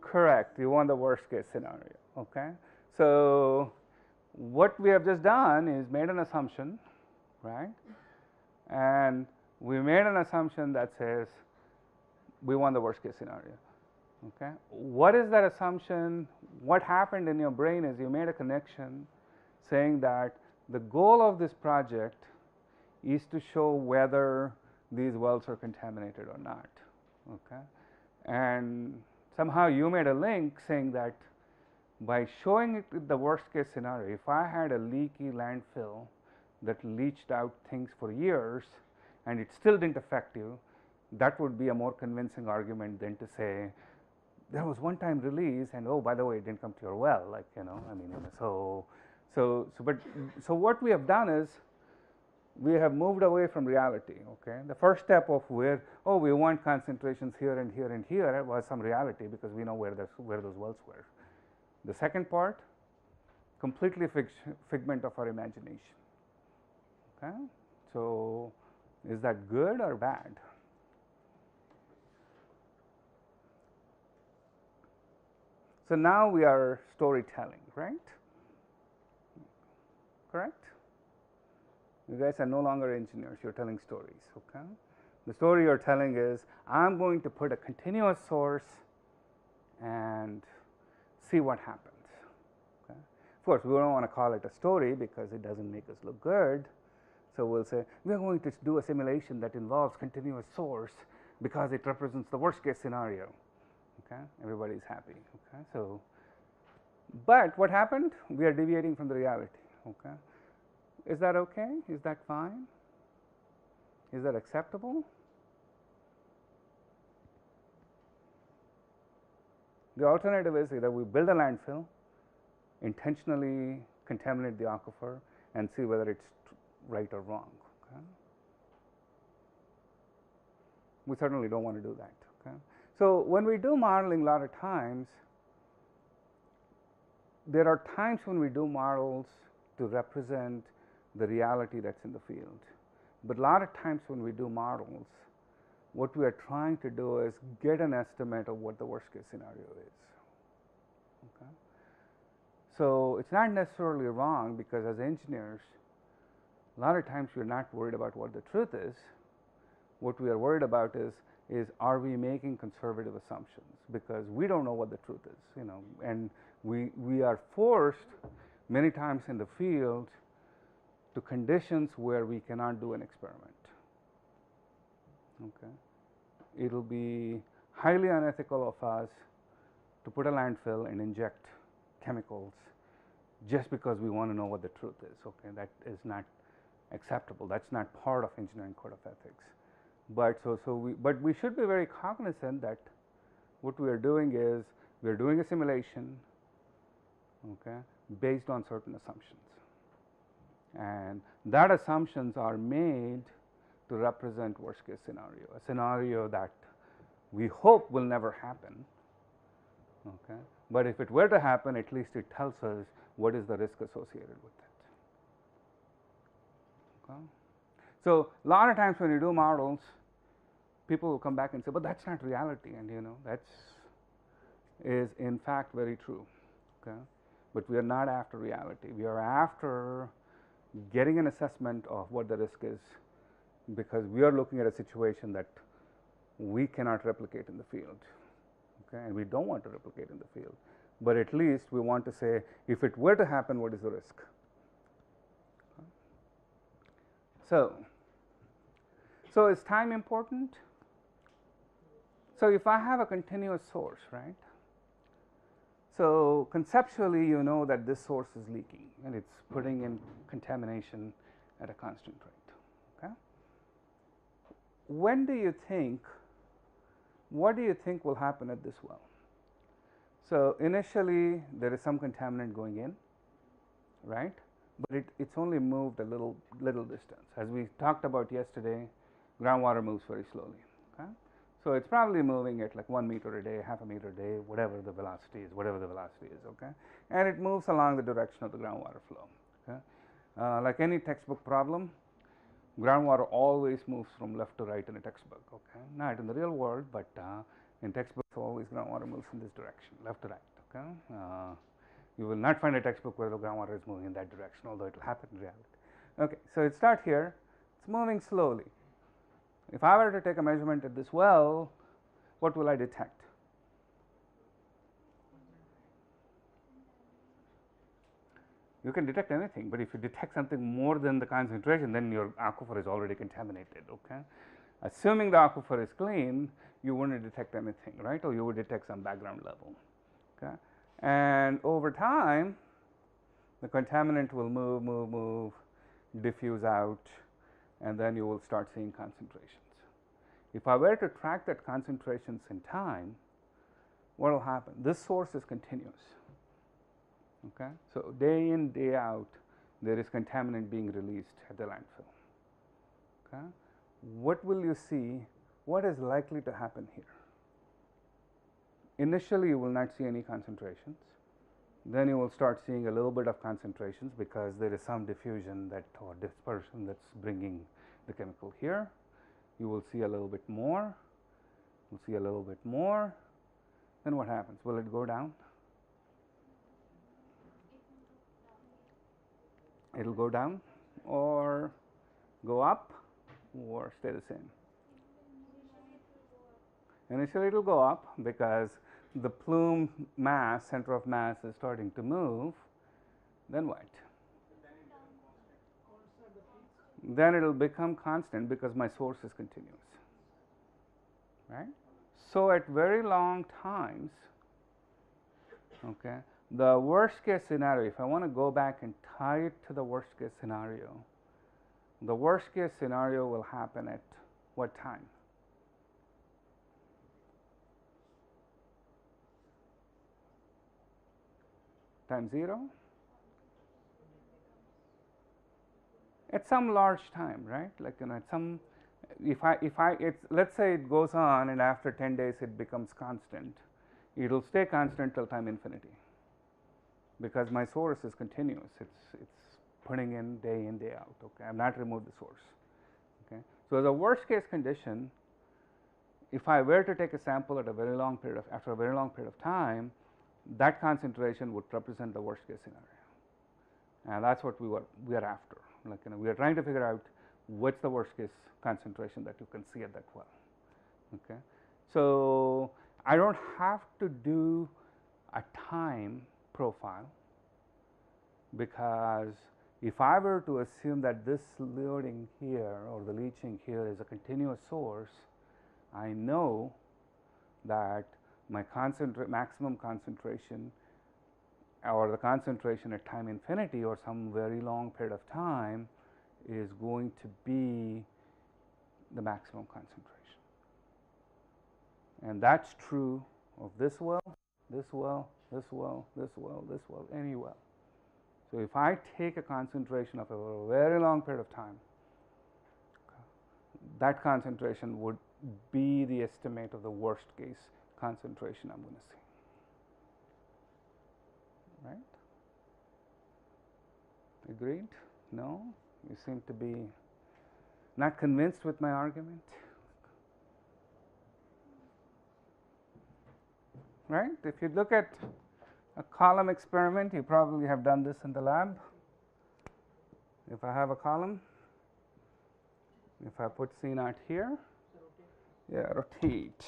Correct. You want the worst case scenario. Okay. So what we have just done is made an assumption, right? And we made an assumption that says we want the worst case scenario. Okay. What is that assumption? What happened in your brain is you made a connection saying that the goal of this project is to show whether these wells are contaminated or not. Okay. And somehow you made a link saying that by showing it the worst case scenario, if I had a leaky landfill that leached out things for years and it still didn't affect you, that would be a more convincing argument than to say there was one time release and oh, by the way, it didn't come to your well. Like, so what we have done is we have moved away from reality. Okay, the first step of where we want concentrations here and here and here was some reality because we know where those wells were. The second part, completely figment of our imagination. Okay, so is that good or bad? So now we are storytelling, right? Correct? You guys are no longer engineers, you're telling stories, okay? The story you're telling is, I'm going to put a continuous source and see what happens. Okay? Of course, we don't want to call it a story because it doesn't make us look good. So we'll say, we're going to do a simulation that involves continuous source because it represents the worst case scenario. Okay? Everybody's happy. Okay? So, but what happened? We are deviating from the reality. Okay? Is that okay? Is that fine? Is that acceptable? The alternative is either we build a landfill, intentionally contaminate the aquifer, and see whether it's right or wrong. Okay? We certainly don't want to do that. Okay? So when we do modeling, a lot of times, there are times when we do models to represent the reality that's in the field. But a lot of times when we do models, what we are trying to do is get an estimate of what the worst case scenario is. Okay? So it's not necessarily wrong because as engineers, a lot of times we're not worried about what the truth is. What we are worried about is are we making conservative assumptions, because we don't know what the truth is, and we are forced many times in the field to conditions where we cannot do an experiment. Okay. It'll be highly unethical of us to put a landfill and inject chemicals just because we want to know what the truth is. Okay, that is not acceptable. That's not part of engineering code of ethics. But we should be very cognizant that what we are doing is we are doing a simulation, okay, based on certain assumptions, and that assumptions are made to represent worst case scenario, a scenario that we hope will never happen. Okay, but if it were to happen, at least it tells us what is the risk associated with it. Okay. So a lot of times when you do models, people will come back and say, but that's not reality, and that's is in fact very true. Okay, but we are not after reality. We are after getting an assessment of what the risk is, because we are looking at a situation that we cannot replicate in the field. Okay, and we don't want to replicate in the field, but at least we want to say, if it were to happen, what is the risk? Okay. So is time important? So if I have a continuous source, right? So conceptually, you know that this source is leaking and it's putting in contamination at a constant rate. Okay. When do you think, what do you think will happen at this well? So initially there is some contaminant going in, right? But it's only moved a little distance. As we talked about yesterday, groundwater moves very slowly. Okay? So it's probably moving at like 1 meter a day, half a meter a day, whatever the velocity is, okay? And it moves along the direction of the groundwater flow. Okay? Like any textbook problem, groundwater always moves from left to right in a textbook. Okay? Not in the real world, but in textbooks, always groundwater moves in this direction, left to right. Okay? You will not find a textbook where the groundwater is moving in that direction, although it will happen in reality. Okay, so it starts here, it's moving slowly. If I were to take a measurement at this well, what will I detect? You can detect anything, but if you detect something more than the concentration, then your aquifer is already contaminated. Okay? Assuming the aquifer is clean, you wouldn't detect anything, right? Or you would detect some background level. Okay? And over time, the contaminant will move, diffuse out, and then you will start seeing concentrations. If I were to track that concentrations in time, what will happen? This source is continuous. Okay? So day in, day out, there is contaminant being released at the landfill. Okay? What will you see? What is likely to happen here? Initially, you will not see any concentrations. Then you will start seeing a little bit of concentrations because there is some diffusion that or dispersion that's bringing the chemical here. You will see a little bit more. You'll see a little bit more. Then what happens? Will it go down? It will go down or go up or stay the same. Initially, it will go up because the plume mass, center of mass, is starting to move. Then what? Then it will become constant because my source is continuous. Right? So at very long times, okay, the worst case scenario, if I want to go back and tie it to the worst case scenario, the worst case scenario will happen at what time? Time 0? At some large time, right? Like, you know, at some, let's say it goes on and after 10 days it becomes constant, it will stay constant till time infinity because my source is continuous. It's putting in, day out. Okay, I have not removed the source. Okay, so the worst case condition, if I were to take a sample at a very long period of, after a very long period of time, that concentration would represent the worst case scenario, and that's what we are after. Like, you know, we are trying to figure out what's the worst case concentration that you can see at that well. Okay, so I don't have to do a time profile because if I were to assume that this loading here or the leaching here is a continuous source, I know that my maximum concentration or the concentration at time infinity or some very long period of time is going to be the maximum concentration. And that's true of this well, this well, this well, this well, this well, any well. So if I take a concentration of a very long period of time, that concentration would be the estimate of the worst case concentration I'm going to see. Right? Agreed? No? You seem to be not convinced with my argument. Right? If you look at a column experiment, you probably have done this in the lab. If I have a column, if I put C naught here, yeah, rotate.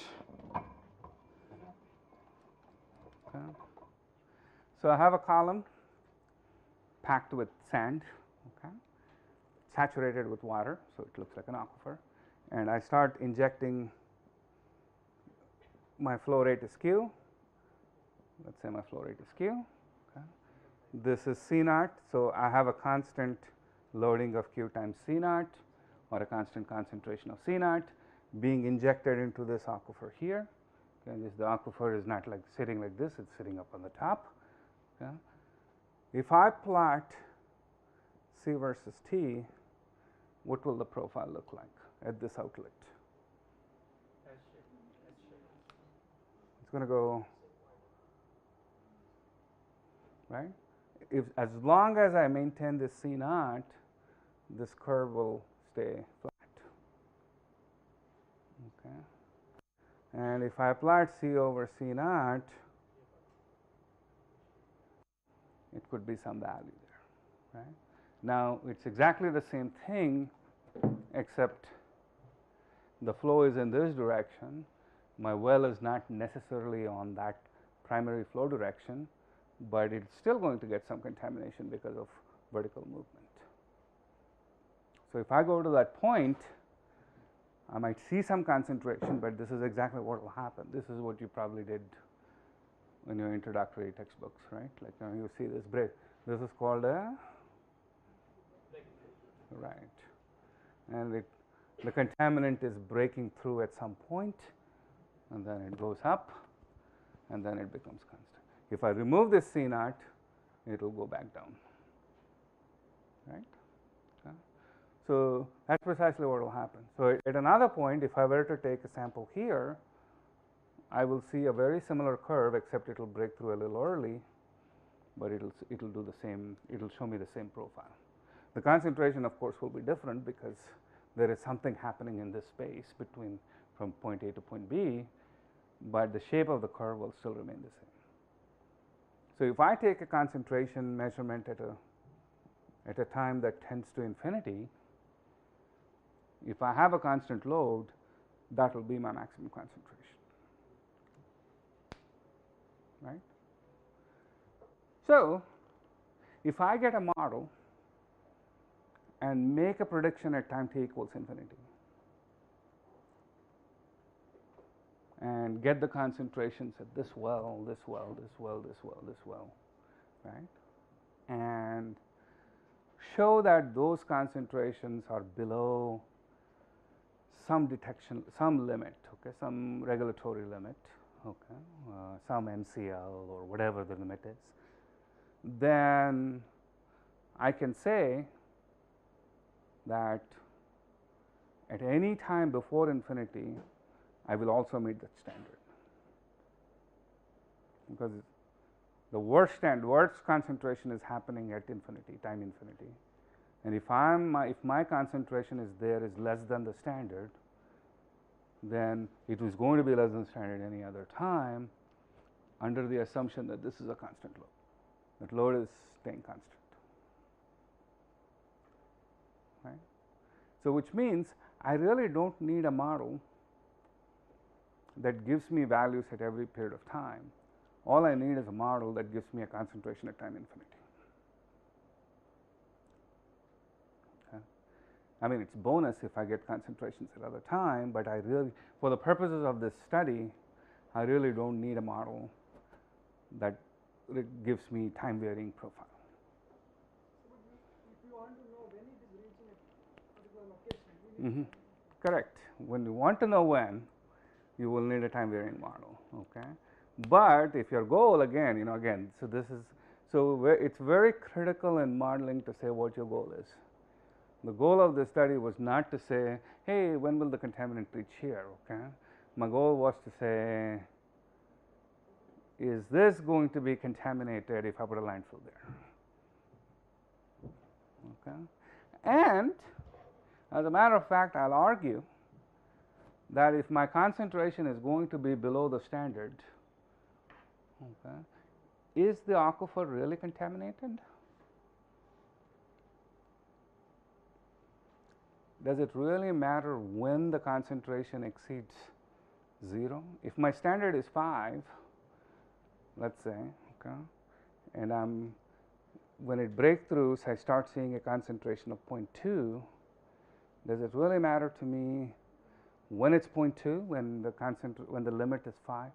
Okay. So I have a column packed with sand, okay, saturated with water, so it looks like an aquifer, and I start injecting. My flow rate is Q, let's say my flow rate is Q. Okay. This is C naught, so I have a constant loading of Q times C naught, or a constant concentration of C naught being injected into this aquifer here. Okay. The aquifer is not like sitting like this, it's sitting up on the top. Okay. If I plot C versus T, what will the profile look like at this outlet? It's going to go, right? If as long as I maintain this C naught, this curve will stay flat. Okay. And if I plot C over C naught, it could be some value there, right? Now, it's exactly the same thing, except the flow is in this direction. My well is not necessarily on that primary flow direction, but it's still going to get some contamination because of vertical movement. So, if I go to that point, I might see some concentration, but this is exactly what will happen. This is what you probably did in your introductory textbooks, right? Like you see this break. This is called a right, and the contaminant is breaking through at some point, and then it goes up, and then it becomes constant. If I remove this C naught, it will go back down, right? Okay. So that's precisely what will happen. So at another point, if I were to take a sample here, I will see a very similar curve, except it will break through a little early, but it will do the same. It will show me the same profile. The concentration, of course, will be different because there is something happening in this space between from point A to point B, but the shape of the curve will still remain the same. So if I take a concentration measurement at a time that tends to infinity, if I have a constant load, that will be my maximum concentration, right? So if I get a model and make a prediction at time t equals infinity and get the concentrations at this well, this well, this well, this well, this well, right, and show that those concentrations are below some detection, some limit, okay, some regulatory limit, okay, some MCL or whatever the limit is, then I can say that at any time before infinity, I will also meet that standard, because the worst concentration is happening at infinity, time infinity, and if my concentration is less than the standard, then it is going to be less than the standard any other time, under the assumption that this is a constant load. That load is staying constant, right? So which means I really don't need a model that gives me values at every period of time. All I need is a model that gives me a concentration at time infinity. Okay. I mean, it's bonus if I get concentrations at other time, but I really, for the purposes of this study, I really don't need a model that gives me time varying profile. So if you want to know when it is reaching a particular location, Correct. When you want to know when, you will need a time varying model, okay? But if your goal, again, so this is, so it's very critical in modeling to say what your goal is. The goal of this study was not to say, hey, when will the contaminant reach here, okay? My goal was to say, is this going to be contaminated if I put a landfill there, okay? And as a matter of fact, I'll argue that if my concentration is going to be below the standard, okay, is the aquifer really contaminated? Does it really matter when the concentration exceeds 0? If my standard is 5, let's say, okay, and when it breakthroughs, I start seeing a concentration of 0.2, does it really matter to me when it's 0.2, when the limit is 5?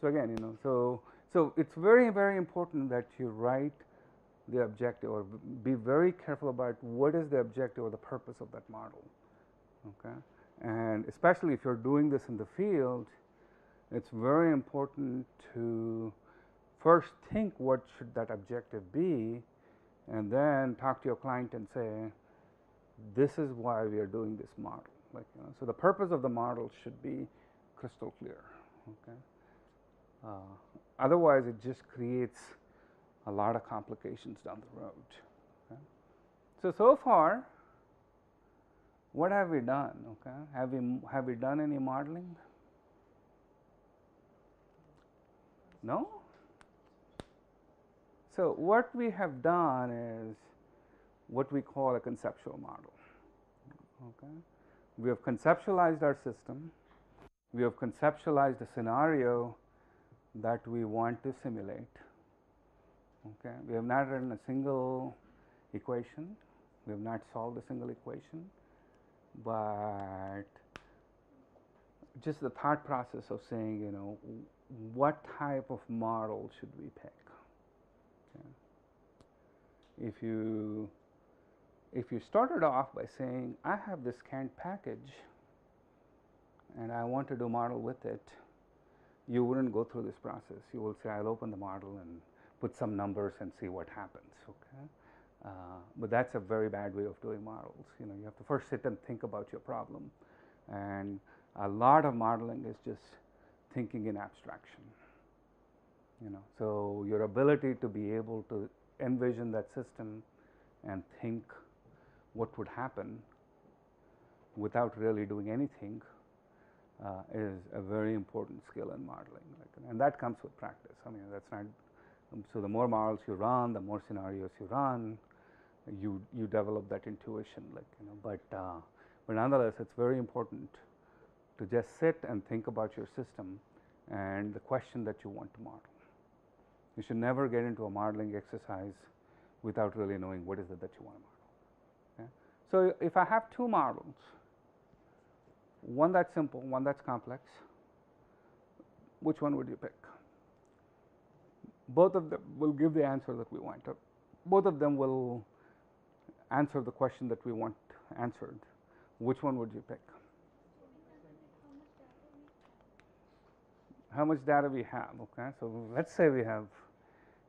So again, so it's very, very important that you write the objective, or be very careful about what is the objective or the purpose of that model. Okay, and especially if you're doing this in the field, it's very important to first think what should that objective be, and then talk to your client and say, this is why we are doing this model. So the purpose of the model should be crystal clear. Okay. Otherwise, it just creates a lot of complications down the road. Okay. So far, what have we done? Okay, have we done any modeling? No. So what we have done is what we call a conceptual model. Okay, we have conceptualized our system. We have conceptualized a scenario that we want to simulate. Okay, we have not written a single equation. We have not solved a single equation, but just the thought process of saying, what type of model should we pick? Okay. If you started off by saying, I have this canned package and I want to do a model with it, you wouldn't go through this process. You will say, I'll open the model and put some numbers and see what happens. Okay, but that's a very bad way of doing models. You have to first sit and think about your problem, and a lot of modeling is just thinking in abstraction. So your ability to be able to envision that system and think what would happen without really doing anything is a very important skill in modeling, and that comes with practice. I mean, that's not. So the more models you run, the more scenarios you run, you develop that intuition, But nonetheless, it's very important to just sit and think about your system and the question that you want to model. You should never get into a modeling exercise without really knowing what is it that you want to model. Okay? So if I have two models, one that's simple, one that's complex, which one would you pick? Both of them will give the answer that we want. Both of them will answer the question that we want answered. Which one would you pick? How much data we have? Okay, so let's say we have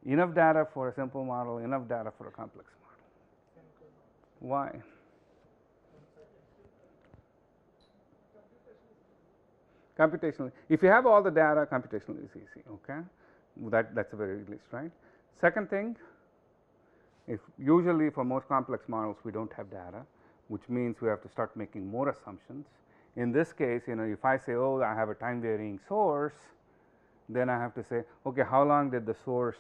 enough data for a simple model, enough data for a complex model. Why? Computationally, if you have all the data, computationally is easy. Okay, that's the very least, right? Second thing, if usually for most complex models we don't have data, which means we have to start making more assumptions. In this case, if I say, oh, I have a time varying source, then I have to say, okay, how long did the source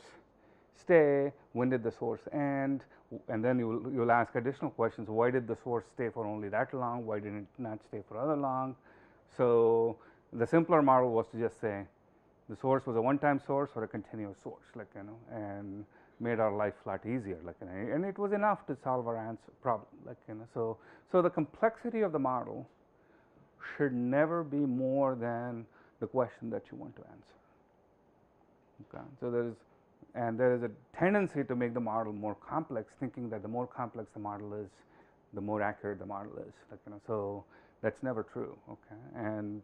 stay? When did the source end? And then you'll ask additional questions. Why did the source stay for only that long? Why didn't it not stay for other long? So the simpler model was to just say the source was a one-time source or a continuous source, and made our life a lot easier, and it was enough to solve our answer problem, So the complexity of the model should never be more than the question that you want to answer. Okay, so there is a tendency to make the model more complex, thinking that the more complex the model is, the more accurate the model is. So that's never true. Okay, and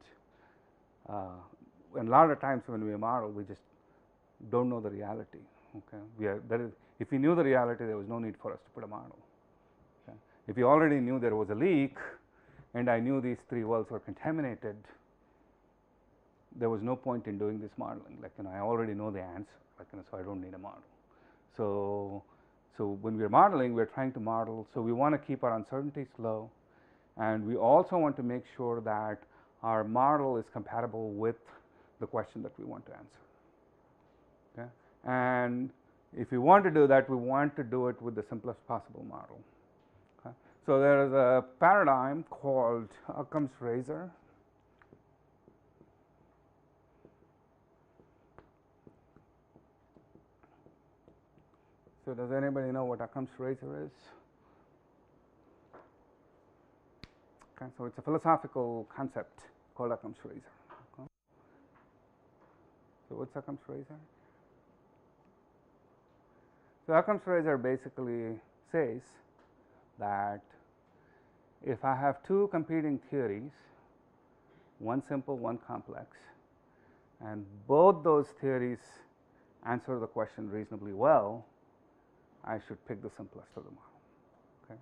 a lot of times when we model, we just don't know the reality. Okay, if we knew the reality, there was no need for us to put a model. Okay? If we already knew there was a leak, and I knew these 3 wells were contaminated, there was no point in doing this modeling. I already know the answer. So I don't need a model. So when we are modeling, we are trying to model. So we want to keep our uncertainties low, and we also want to make sure that our model is compatible with the question that we want to answer. Okay, and if we want to do that, we want to do it with the simplest possible model. Okay, so there is a paradigm called Occam's razor. So does anybody know what Occam's razor is? Okay, so it's a philosophical concept called Occam's razor. Okay. So what's Occam's razor? So Occam's razor basically says that if I have two competing theories, one simple, one complex, and both those theories answer the question reasonably well, I should pick the simplest of the model. Okay.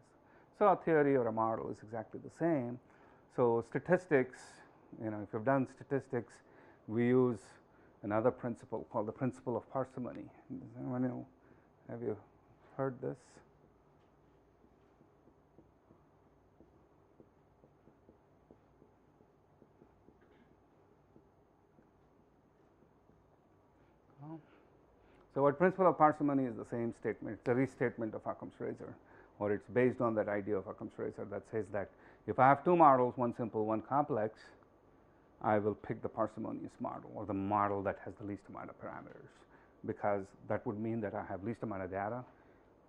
So a theory or a model is exactly the same. So statistics, if you've done statistics, we use another principle called the principle of parsimony. Does anyone know? Have you heard this? So what principle of parsimony is the same statement. It's a restatement of Occam's razor, or it's based on that idea of Occam's razor that says that if I have two models, one simple, one complex, I will pick the parsimonious model, or the model that has the least amount of parameters, because that would mean that I have least amount of data,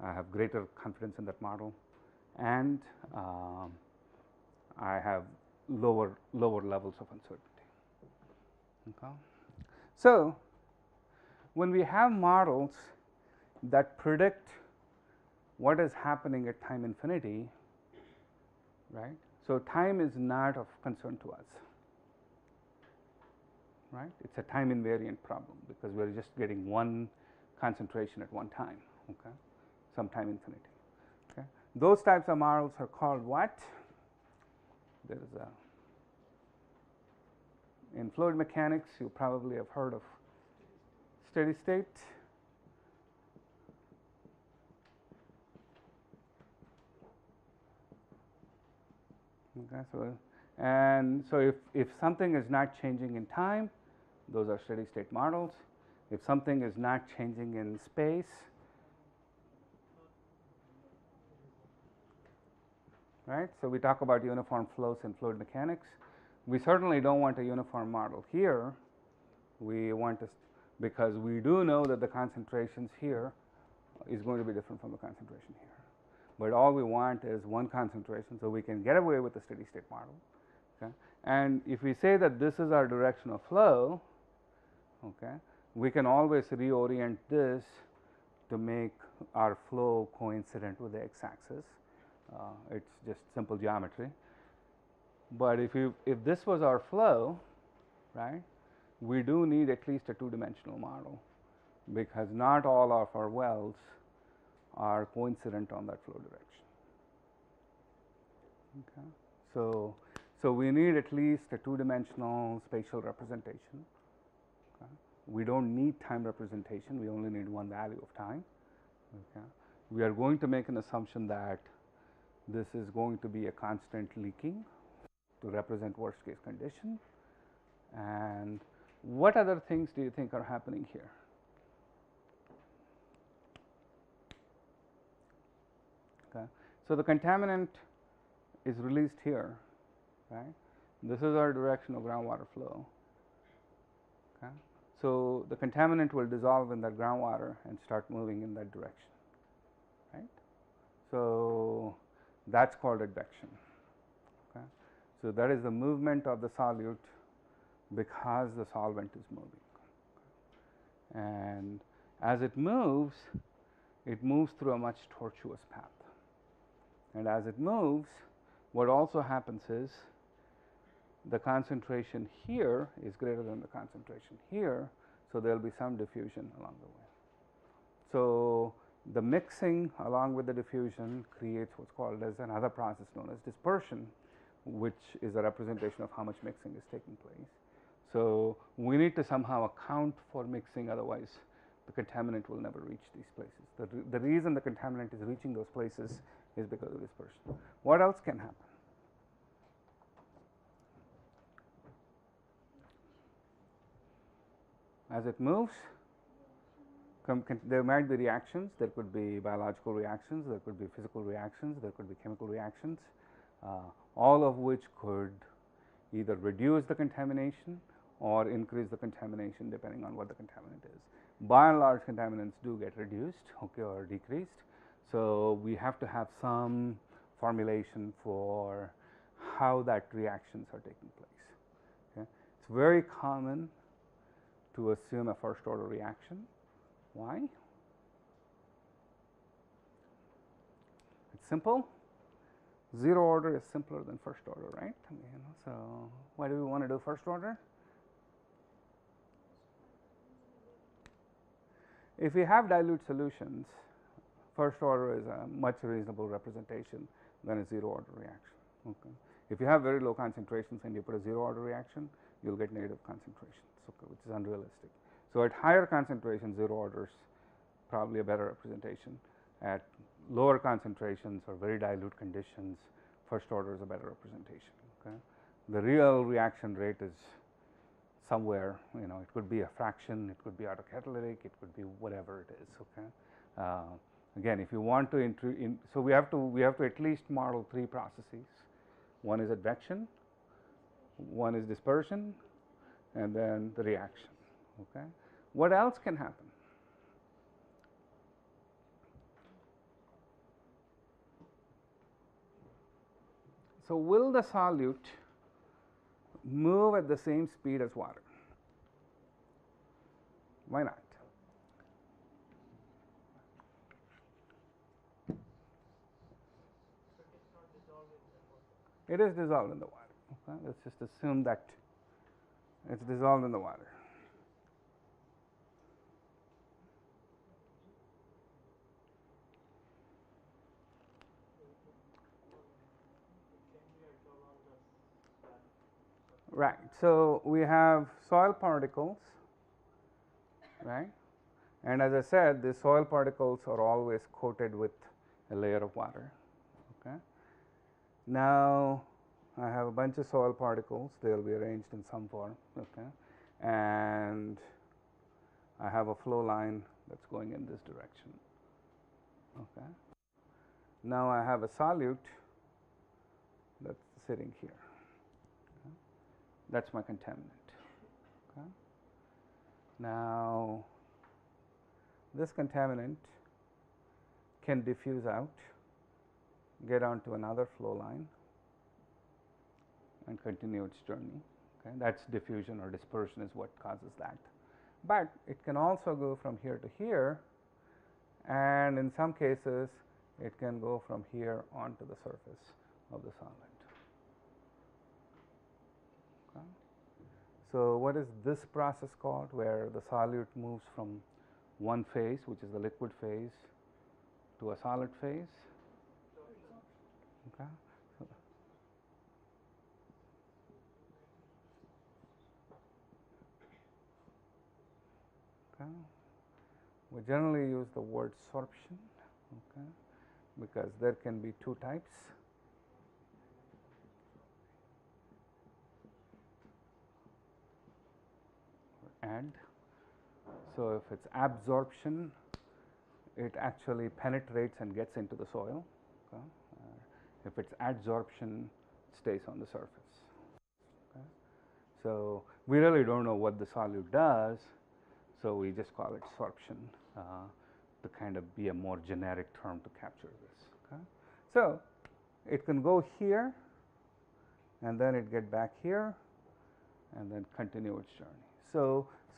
I have greater confidence in that model, and I have lower levels of uncertainty. Okay. So when we have models that predict what is happening at time infinity, right? So time is not of concern to us, right? It's a time invariant problem because we're just getting one concentration at one time, okay? Some time infinity. Okay. Those types of models are called what? There is in fluid mechanics, you probably have heard of steady state. Okay, so if something is not changing in time, those are steady state models. If something is not changing in space, right? So we talk about uniform flows in fluid mechanics. We certainly don't want a uniform model here. We want to, because we do know that the concentrations here is going to be different from the concentration here. But all we want is one concentration, so we can get away with the steady state model. Okay? And if we say that this is our direction of flow, okay, we can always reorient this to make our flow coincident with the x-axis. It's just simple geometry. But if this was our flow, right, we do need at least a two-dimensional model, because not all of our wells are coincident on that flow direction. Okay. So we need at least a two-dimensional spatial representation. Okay. We don't need time representation, we only need one value of time. Okay. We are going to make an assumption that this is going to be a constant leaking to represent worst case condition. And what other things do you think are happening here? Okay. So the contaminant is released here, right? This is our direction of groundwater flow. Okay. So the contaminant will dissolve in that groundwater and start moving in that direction, right? So that's called advection. Okay. So that is the movement of the solute because the solvent is moving. And as it moves through a much tortuous path. And as it moves, what also happens is the concentration here is greater than the concentration here, so there will be some diffusion along the way. So the mixing along with the diffusion creates what's called as another process known as dispersion, which is a representation of how much mixing is taking place. So we need to somehow account for mixing, otherwise the contaminant will never reach these places. The reason the contaminant is reaching those places is because of dispersion. What else can happen? As it moves, there might be reactions. There could be biological reactions, there could be physical reactions, there could be chemical reactions, all of which could either reduce the contamination or increase the contamination depending on what the contaminant is. By and large, contaminants do get reduced, okay, or decreased. So we have to have some formulation for how that reactions are taking place. Okay. It's very common to assume a first order reaction. Why? It's simple. Zero order is simpler than first order, right? So why do we want to do first order? If we have dilute solutions, first order is a much reasonable representation than a zero order reaction. Okay. If you have very low concentrations and you put a zero order reaction, you'll get negative concentrations, okay, which is unrealistic. So at higher concentrations, zero order is probably a better representation. At lower concentrations or very dilute conditions, first order is a better representation. Okay. The real reaction rate is somewhere, it could be a fraction, it could be autocatalytic, it could be whatever it is. Okay. Again, if you want to so we have to at least model 3 processes. One is advection, one is dispersion, and then the reaction. Okay. What else can happen? So will the solute move at the same speed as water? Why not? It is dissolved in the water. Okay. Let's just assume that it's dissolved in the water. Right. So we have soil particles, right? And as I said, the soil particles are always coated with a layer of water. Okay. Now I have a bunch of soil particles. They will be arranged in some form. Okay. And I have a flow line that's going in this direction. Okay. Now I have a solute that's sitting here. Okay. That's my contaminant. Okay. Now this contaminant can diffuse out, get onto another flow line, and continue its journey. Okay. That's diffusion or dispersion is what causes that. But it can also go from here to here, and in some cases it can go from here onto the surface of the solid. Okay. So what is this process called, where the solute moves from one phase, which is the liquid phase, to a solid phase? Okay. Okay. We generally use the word sorption, okay, because there can be 2 types. And so if it's absorption, it actually penetrates and gets into the soil. Okay. If it's adsorption, it stays on the surface. Okay. So we really don't know what the solute does, so we just call it sorption to kind of be a more generic term to capture this. Okay. So it can go here, and then it get back here, and then continue its journey.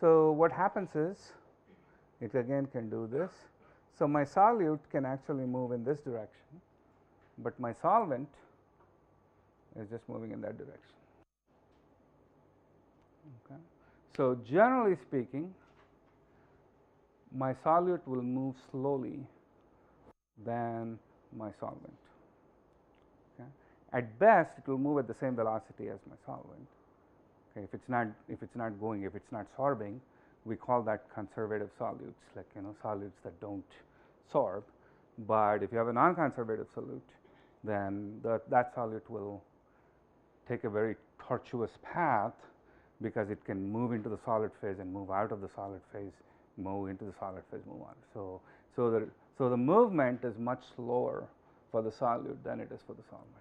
So what happens is, it again can do this. So my solute can actually move in this direction, but my solvent is just moving in that direction. Okay. So generally speaking, my solute will move slowly than my solvent. Okay. At best, it will move at the same velocity as my solvent. Okay. If it's not sorbing, we call that conservative solutes, like solutes that don't sorb. But if you have a non-conservative solute, then that solute will take a very tortuous path, because it can move into the solid phase and move out of the solid phase, move into the solid phase, move on. So the movement is much slower for the solute than it is for the solvent.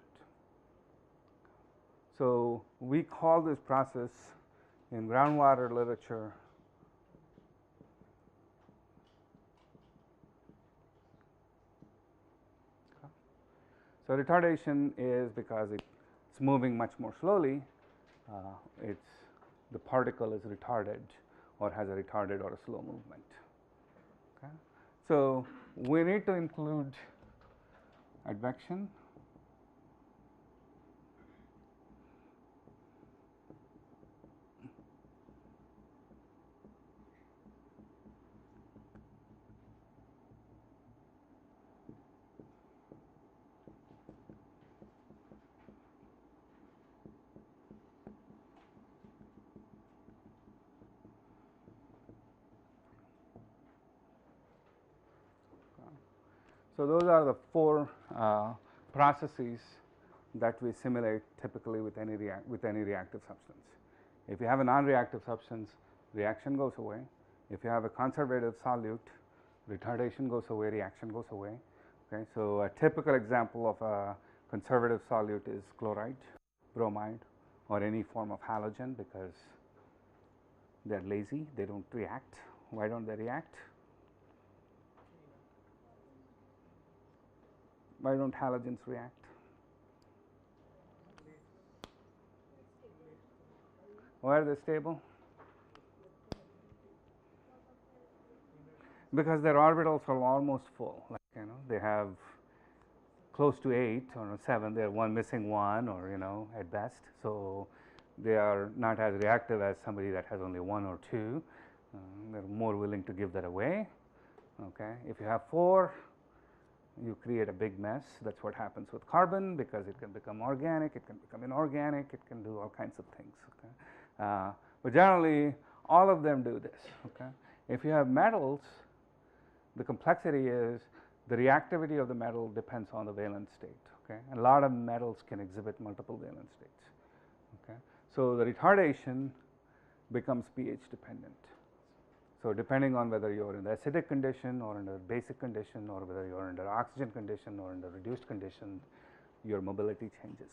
So we call this process in groundwater literature so retardation is because it's moving much more slowly. The particle is retarded or has a retarded or a slow movement. Okay. So we need to include advection. So those are the four processes that we simulate typically with any reactive substance. If you have a non-reactive substance, reaction goes away. If you have a conservative solute, retardation goes away, reaction goes away. Okay, so a typical example of a conservative solute is chloride, bromide, or any form of halogen, because they're lazy, they don't react. Why don't they react? Why don't halogens react? Why are they stable? Because their orbitals are almost full. Like, they have close to 8 or 7. They're missing one, or at best. So they are not as reactive as somebody that has only 1 or 2. They're more willing to give that away. Okay. If you have 4, you create a big mess. That's what happens with carbon, because it can become organic, it can become inorganic, it can do all kinds of things. Okay. But generally, all of them do this. Okay. If you have metals, the complexity is the reactivity of the metal depends on the valence state. Okay. And a lot of metals can exhibit multiple valence states. Okay. So the retardation becomes pH dependent. So depending on whether you are in the acidic condition or under basic condition, or whether you are under oxygen condition or under reduced condition, your mobility changes.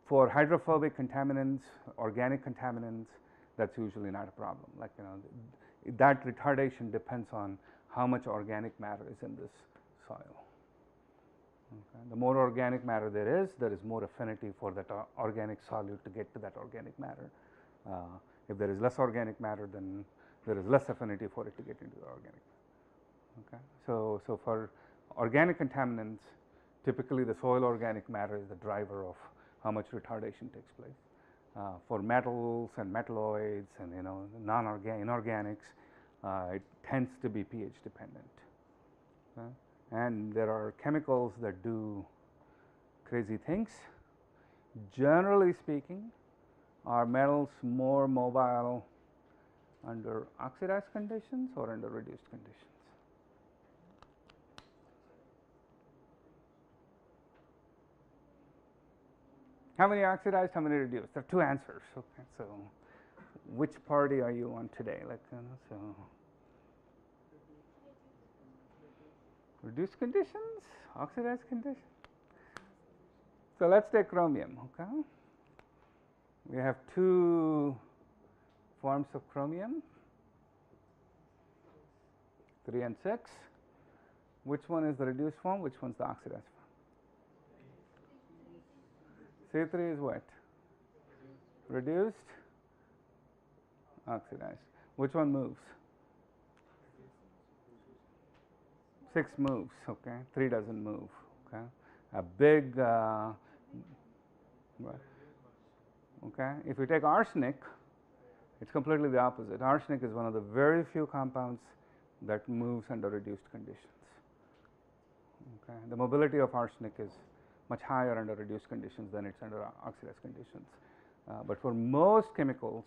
For hydrophobic contaminants, organic contaminants, that's usually not a problem. Like, that retardation depends on how much organic matter is in this soil. Okay. The more organic matter there is more affinity for that organic solute to get to that organic matter. If there is less organic matter, then there is less affinity for it to get into the organic. Okay. So for organic contaminants, typically the soil organic matter is the driver of how much retardation takes place. For metals and metalloids and inorganics, it tends to be pH dependent. Okay. And there are chemicals that do crazy things. Generally speaking, are metals more mobile under oxidized conditions or under reduced conditions? How many oxidized, how many reduced? There are two answers. Okay, so which party are you on today? Like, so reduced conditions, oxidized conditions. So let's take chromium. Okay, we have two forms of chromium, 3 and 6. Which one is the reduced form? Which one is the oxidized form? C3 is what? Reduced, oxidized. Which one moves? 6 moves. Okay, 3 doesn't move. Okay, a big. Okay, if you take arsenic, it's completely the opposite. Arsenic is one of the very few compounds that moves under reduced conditions. Okay. The mobility of arsenic is much higher under reduced conditions than it's under oxidized conditions. But for most chemicals,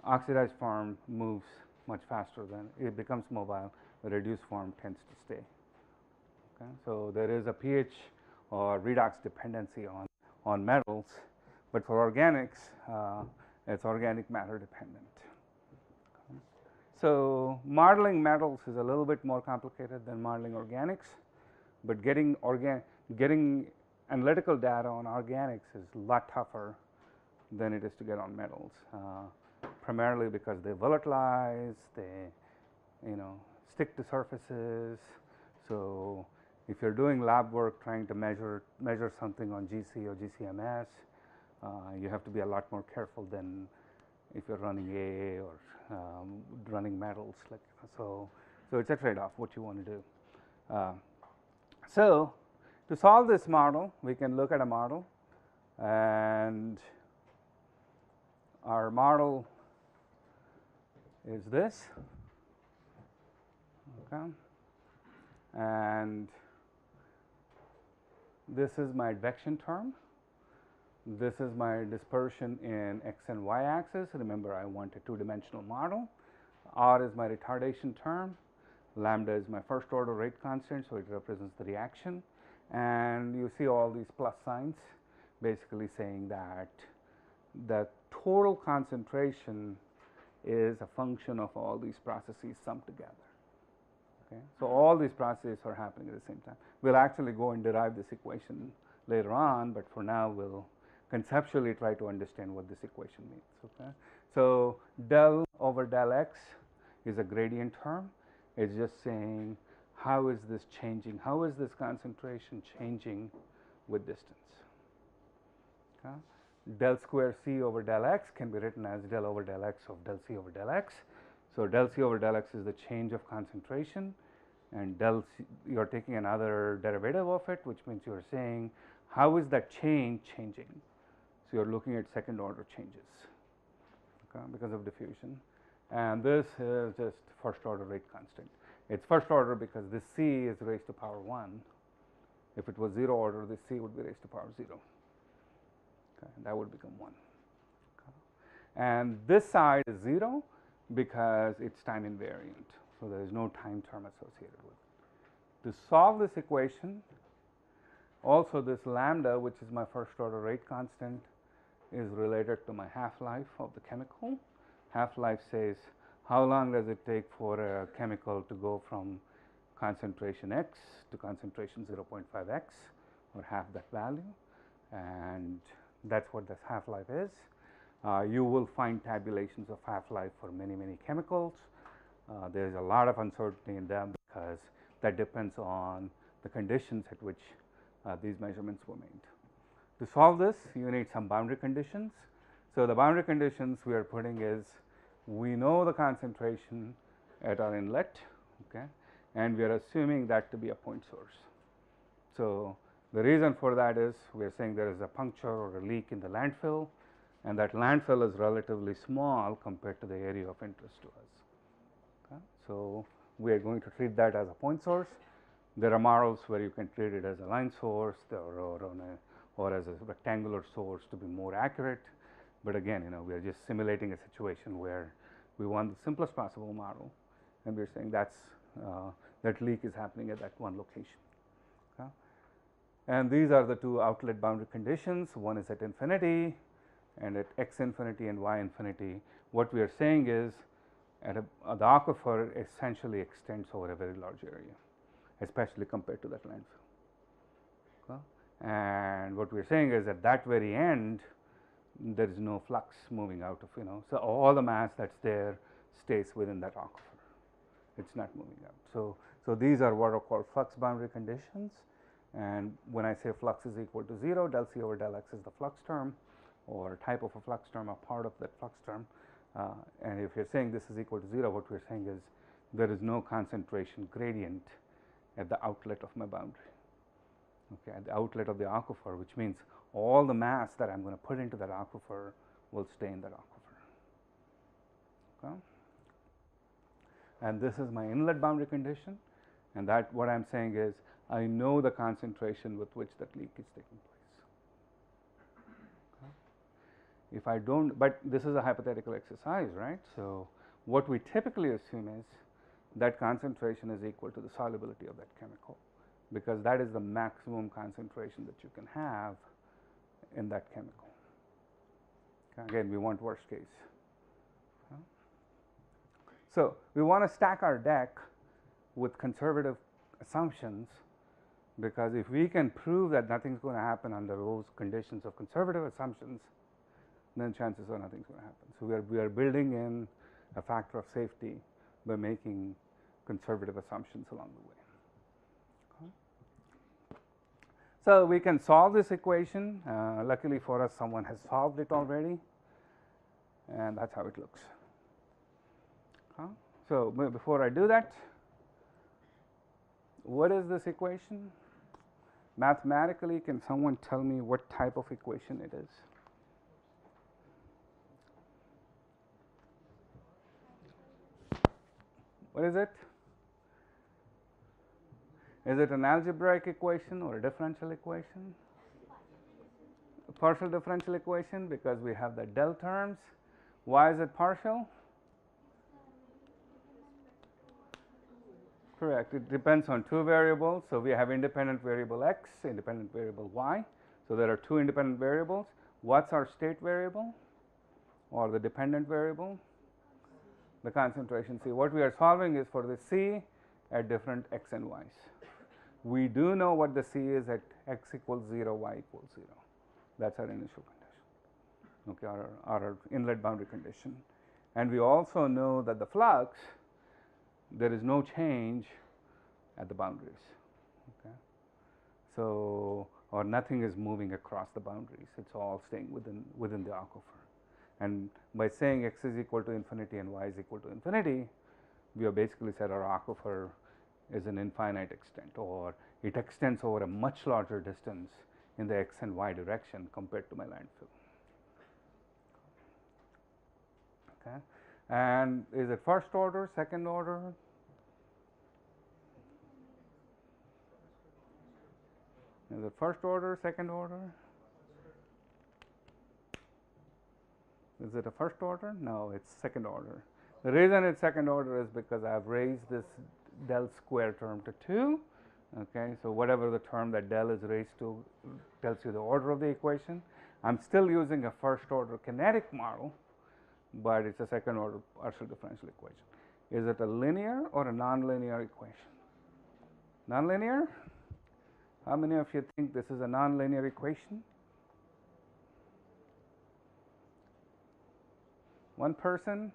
oxidized form moves much faster than it becomes mobile. The reduced form tends to stay. Okay. So there is a pH or redox dependency on metals, but for organics, it's organic matter dependent. Okay. So modeling metals is a little bit more complicated than modeling organics, but getting analytical data on organics is a lot tougher than it is to get on metals, primarily because they volatilize, they stick to surfaces. So if you're doing lab work trying to measure something on GC or GCMS, you have to be a lot more careful than if you're running AA or running metals. Like, so it's a trade-off what you want to do. So to solve this model, we can look at a model, and our model is this. Okay. And this is my advection term. This is my dispersion in x and y axis. Remember, I want a two-dimensional model. R is my retardation term. Lambda is my first order rate constant, so it represents the reaction. And you see all these plus signs basically saying that the total concentration is a function of all these processes summed together. Okay. So all these processes are happening at the same time. We'll actually go and derive this equation later on, but for now we'll conceptually try to understand what this equation means. Okay. So del over del x is a gradient term. It's just saying how is this changing, how is this concentration changing with distance. Okay. Del square c over del x can be written as del over del x of del c over del x. So del c over del x is the change of concentration, and del c, you are taking another derivative of it, which means you are saying how is that change changing. So you are looking at second order changes, okay, because of diffusion. And this is just first order rate constant. It's first order because this c is raised to power 1. If it was 0 order, this c would be raised to power 0. Okay, that would become 1. Okay. And this side is 0 because it's time invariant. So there is no time term associated with it. To solve this equation, also this lambda, which is my first order rate constant, is related to my half-life of the chemical. Half-life says how long does it take for a chemical to go from concentration x to concentration 0.5x, or half that value, and that's what this half-life is. You will find tabulations of half-life for many chemicals. There is a lot of uncertainty in them because that depends on the conditions at which these measurements were made. To solve this, you need some boundary conditions. So the boundary conditions we are putting is, we know the concentration at our inlet, okay, and we are assuming that to be a point source. So the reason for that is we are saying there is a puncture or a leak in the landfill, and that landfill is relatively small compared to the area of interest to us. Okay. So we are going to treat that as a point source. There are models where you can treat it as a line source or as a rectangular source to be more accurate. But again, we are just simulating a situation where we want the simplest possible model, and we are saying that's that leak is happening at that one location. Okay. And these are the two outlet boundary conditions. One is at infinity, and at x infinity and y infinity. What we are saying is the aquifer essentially extends over a very large area, especially compared to that landfill. Okay. And what we are saying is at that very end, there is no flux moving out of, so all the mass that's there stays within that aquifer. It's not moving out. So these are what are called flux boundary conditions. And when I say flux is equal to 0, del c over del x is the flux term, or type of a flux term, a part of that flux term. And if you're saying this is equal to 0, what we're saying is there is no concentration gradient at the outlet of my boundary. Okay, at the outlet of the aquifer, which means all the mass that I'm going to put into that aquifer will stay in that aquifer. Okay. And this is my inlet boundary condition, and that what I'm saying is I know the concentration with which that leak is taking place. Okay. If I don't, but this is a hypothetical exercise, right? So what we typically assume is that concentration is equal to the solubility of that chemical, because that is the maximum concentration that you can have in that chemical. Okay. Again, we want worst case. Okay. So we want to stack our deck with conservative assumptions, because if we can prove that nothing's going to happen under those conditions of conservative assumptions, then chances are nothing's going to happen. So we are building in a factor of safety by making conservative assumptions along the way. So we can solve this equation. Luckily for us, someone has solved it already. and that's how it looks. So before I do that, what is this equation? Mathematically, can someone tell me what type of equation it is? What is it? Is it an algebraic equation or a differential equation? A partial differential equation, because we have the del terms. Why is it partial? Correct. It depends on two variables. So we have independent variable x, independent variable y. So there are two independent variables. What's our state variable or the dependent variable? The concentration C. What we are solving is for the C at different x and y's. We do know what the C is at x equals 0, y equals 0. That's our initial condition, okay, our inlet boundary condition. And we also know that the flux, there is no change at the boundaries, okay. So, or nothing is moving across the boundaries, it's all staying within the aquifer. And by saying x is equal to infinity and y is equal to infinity, we have basically said our aquifer is an infinite extent, or it extends over a much larger distance in the x and y direction compared to my landfill. Okay. And is it first order, second order? Is it first order, second order? Is it a first order? No, it's second order. The reason it's second order is because I have raised this del square term to 2. Okay, so whatever the term that del is raised to tells you the order of the equation. I'm still using a first order kinetic model, but it's a second order partial differential equation. Is it a linear or a nonlinear equation? Nonlinear? How many of you think this is a nonlinear equation? One person?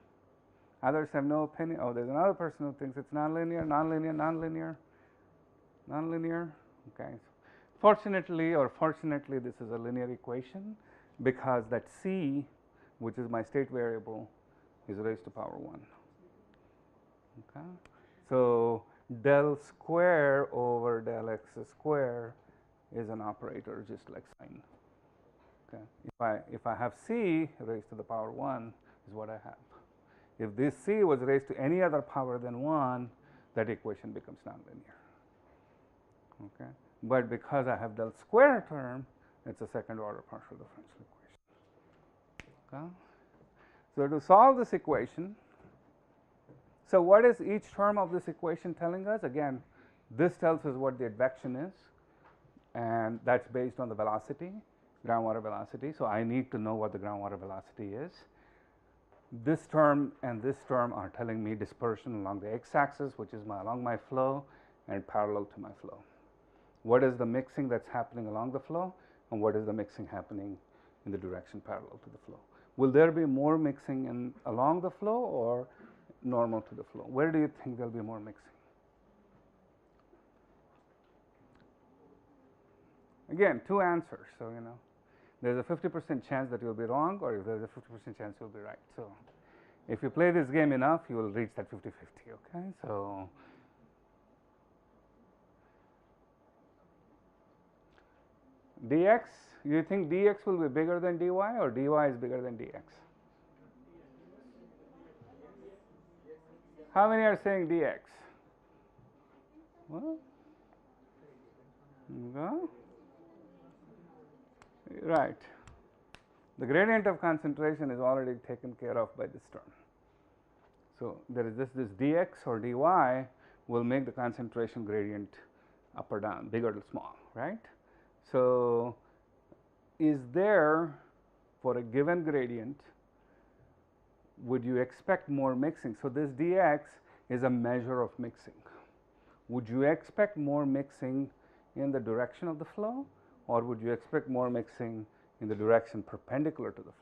Others have no opinion. Oh, there's another person who thinks it's nonlinear, nonlinear, nonlinear, nonlinear. Okay. Fortunately, this is a linear equation because that C, which is my state variable, is raised to power 1. Okay. So del square over del x square is an operator just like sine. Okay. If I have C raised to the power 1 is what I have. If this C was raised to any other power than 1, that equation becomes nonlinear. Okay. But because I have del square term, it's a second order partial differential equation. Okay. So to solve this equation, so what is each term of this equation telling us? Again, this tells us what the advection is, and that's based on the velocity, groundwater velocity. So I need to know what the groundwater velocity is. This term and this term are telling me dispersion along the x-axis, which is along my flow and parallel to my flow. What is the mixing that's happening along the flow, and what is the mixing happening in the direction parallel to the flow? Will there be more mixing along the flow or normal to the flow? Where do you think there will be more mixing? Again, two answers. So, there's a 50% chance that you'll be wrong, or there's a 50% chance you'll be right. So if you play this game enough, you will reach that 50-50. Okay, so dx, you think dx will be bigger than dy, or dy is bigger than dx? How many are saying dx? Well, go. Right. The gradient of concentration is already taken care of by this term. So there is this dx or dy will make the concentration gradient up or down, big or small, right? So is there, for a given gradient, would you expect more mixing? So this dx is a measure of mixing. Would you expect more mixing in the direction of the flow, or would you expect more mixing in the direction perpendicular to the flow?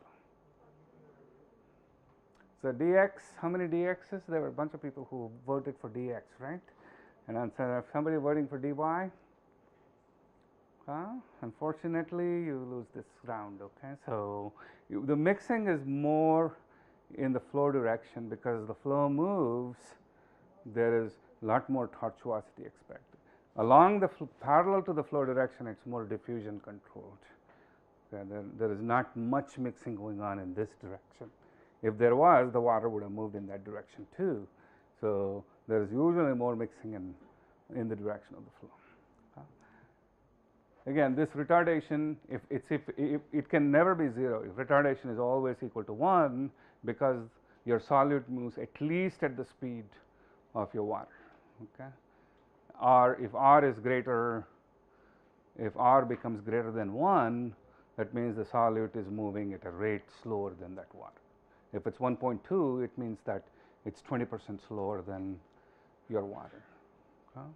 So dx, how many dx's? There were a bunch of people who voted for dx, right? And if somebody voting for dy, unfortunately you lose this round. Okay, so the mixing is more in the flow direction, because the flow moves, there is a lot more tortuosity expected. Along the parallel to the flow direction, it's more diffusion controlled. Okay, there is not much mixing going on in this direction. If there was, the water would have moved in that direction too. So there is usually more mixing in the direction of the flow. Again, this retardation, if it can never be 0. If retardation is always equal to 1, because your solute moves at least at the speed of your water. Okay? Or if r is greater, if r becomes greater than 1, that means the solute is moving at a rate slower than that water. If it's 1.2, it means that it's 20% slower than your water. Okay?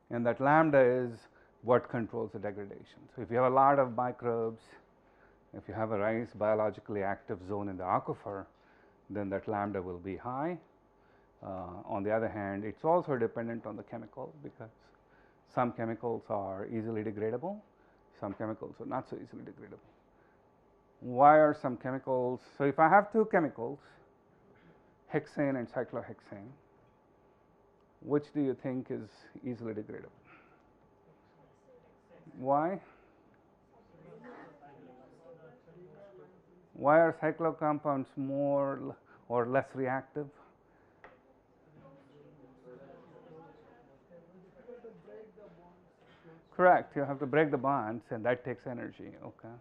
And that lambda is what controls the degradation. So if you have a lot of microbes, if you have a nice biologically active zone in the aquifer, then that lambda will be high. On the other hand, it's also dependent on the chemical, because some chemicals are easily degradable, some chemicals are not so easily degradable. Why are some chemicals? So if I have two chemicals, hexane and cyclohexane, which do you think is easily degradable? Why? Why are cyclo compounds more or less reactive? Correct, you have to break the bonds, and that takes energy. Okay,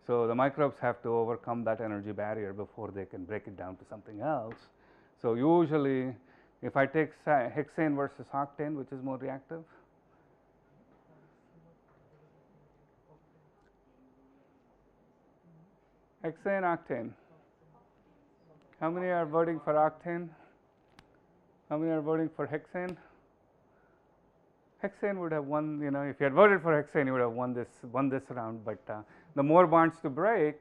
so the microbes have to overcome that energy barrier before they can break it down to something else. So usually, if I take hexane versus octane, which is more reactive? Hexane, octane. How many are voting for octane? How many are voting for hexane? Hexane would have won, you know, if you had voted for hexane, you would have won this round. But the more bonds to break,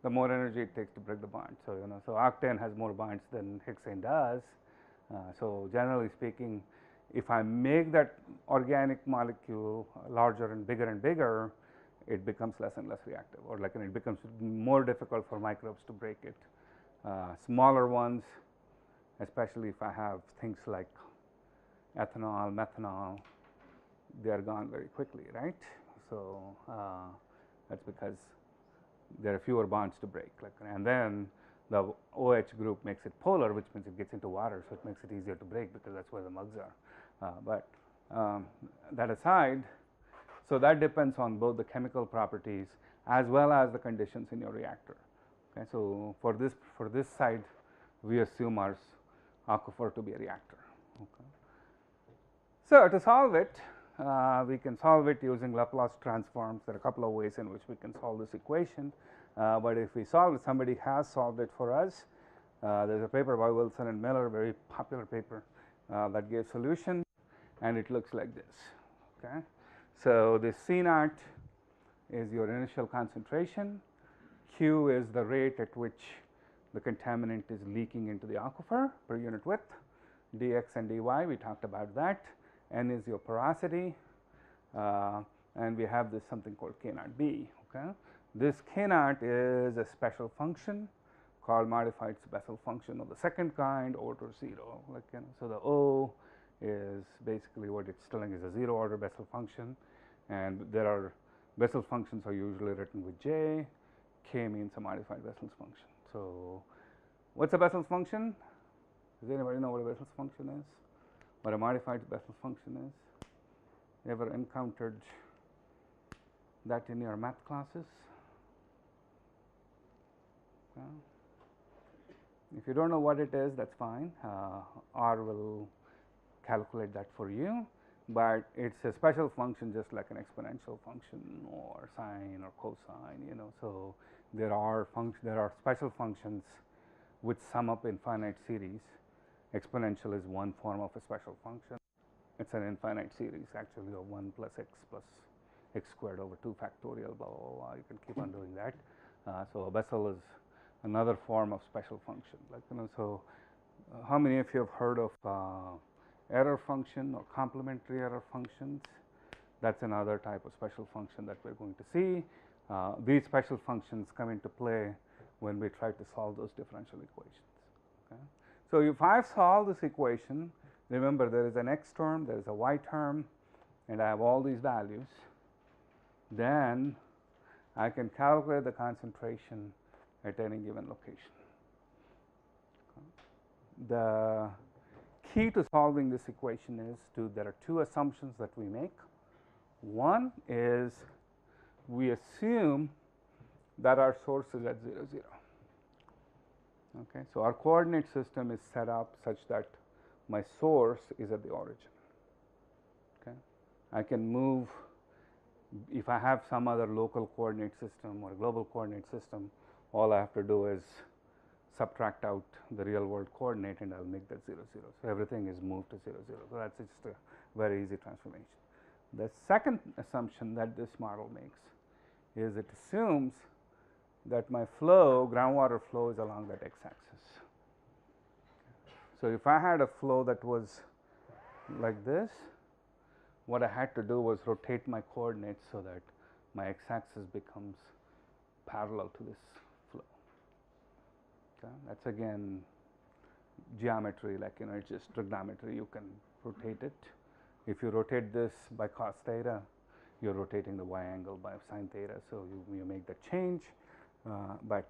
the more energy it takes to break the bond. So you know, so octane has more bonds than hexane does. So generally speaking, if I make that organic molecule larger and bigger, it becomes less and less reactive, or like it becomes more difficult for microbes to break it. Smaller ones, especially if I have things like ethanol, methanol, they are gone very quickly, right? So that's because there are fewer bonds to break. Like, and then the OH group makes it polar, which means it gets into water, so it makes it easier to break because that's where the mugs are. But that aside, so that depends on both the chemical properties as well as the conditions in your reactor. Okay, so for this side, we assume our aquifer to be a reactor. Okay. So to solve it, we can solve it using Laplace transforms. There are a couple of ways in which we can solve this equation, but if we solve it, somebody has solved it for us. There's a paper by Wilson and Miller, very popular paper, that gave solution, and it looks like this. Okay. So this C naught is your initial concentration, Q is the rate at which the contaminant is leaking into the aquifer per unit width, dx and dy, we talked about that. N is your porosity, and we have this something called K naught B. Okay. This K naught is a special function called modified Bessel function of the second kind order 0. Like, you know, so the O is basically what it's telling is a 0 order Bessel function, and there are Bessel functions are usually written with J. K means a modified Bessel's function. So what's a Bessel's function? Does anybody know what a Bessel's function is? What a modified Bessel's function is? Ever encountered that in your math classes? If you don't know what it is, that's fine. R will calculate that for you, but it's a special function just like an exponential function or sine or cosine, you know. So there are special functions which sum up in finite series. Exponential is one form of a special function. It's an infinite series actually of 1 plus x squared over 2 factorial, blah, blah, blah. You can keep on doing that. So a Bessel is another form of special function. Like, you know, so how many of you have heard of error function or complementary error functions? That's another type of special function that we're going to see. These special functions come into play when we try to solve those differential equations. Okay? So if I solve this equation, remember there is an x term, there is a y term, and I have all these values, then I can calculate the concentration at any given location. The key to solving this equation is there are two assumptions that we make. One is we assume that our source is at 0, 0. Okay, so our coordinate system is set up such that my source is at the origin. Okay, I can move if I have some other local coordinate system or global coordinate system. All I have to do is subtract out the real world coordinate and I'll make that 0, 0. So everything is moved to 0, 0. So that's just a very easy transformation. The second assumption that this model makes is it assumes that my flow, groundwater flow, is along that x axis. So if I had a flow that was like this, what I had to do was rotate my coordinates so that my x axis becomes parallel to this flow. Okay. That's again geometry, like it's just trigonometry, you can rotate it. If you rotate this by cos theta, you're rotating the y angle by sin theta, so you make that change. But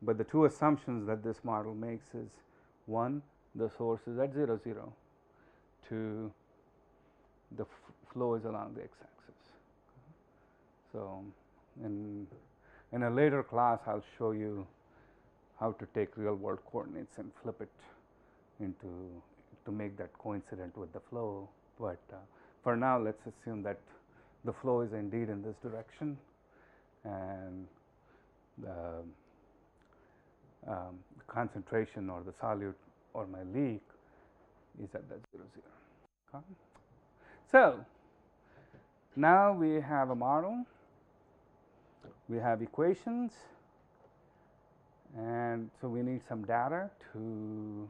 the two assumptions that this model makes is, one, the source is at 0, 0, two, the flow is along the x axis. So in a later class, I'll show you how to take real world coordinates and flip it to make that coincident with the flow. But for now, let's assume that the flow is indeed in this direction, and the concentration or the solute or my leak is at that 0, 0. Okay. So now we have a model, we have equations, and so we need some data to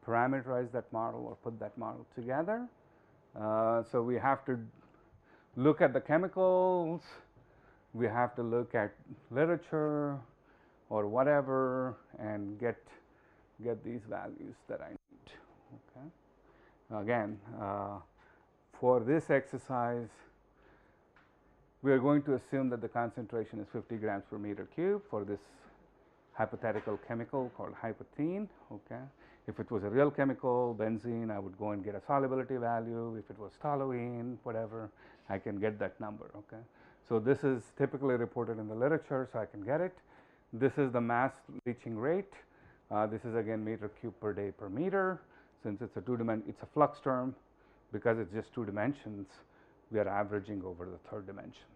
parameterize that model or put that model together. So we have to look at the chemicals, we have to look at literature or whatever and get these values that I need. Okay. Again, for this exercise, we are going to assume that the concentration is 50 grams per meter cube for this hypothetical chemical called hypothene. Okay. If it was a real chemical, benzene, I would go and get a solubility value. If it was toluene, whatever, I can get that number. Okay. So this is typically reported in the literature, so I can get it. This is the mass leaching rate. This is again meter cube per day per meter. Since it's it's a flux term, because it's just 2 dimensions, we are averaging over the 3rd dimension.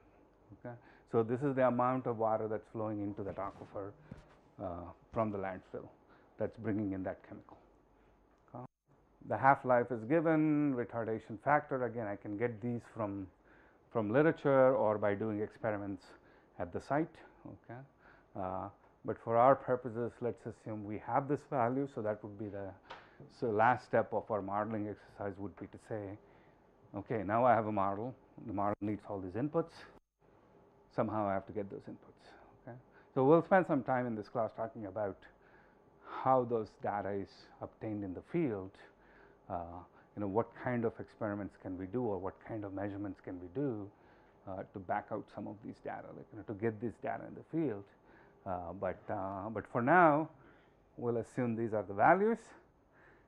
Okay. So this is the amount of water that's flowing into that aquifer from the landfill that's bringing in that chemical. Okay. The half-life is given, retardation factor, again I can get these from literature or by doing experiments at the site. Okay. But for our purposes, let's assume we have this value, so that would be the last step of our modeling exercise would be to say, okay, now I have a model, the model needs all these inputs, somehow I have to get those inputs. Okay. So we'll spend some time in this class talking about how those data is obtained in the field, what kind of experiments can we do or what kind of measurements can we do to back out some of these data, like, to get this data in the field. But for now, we'll assume these are the values,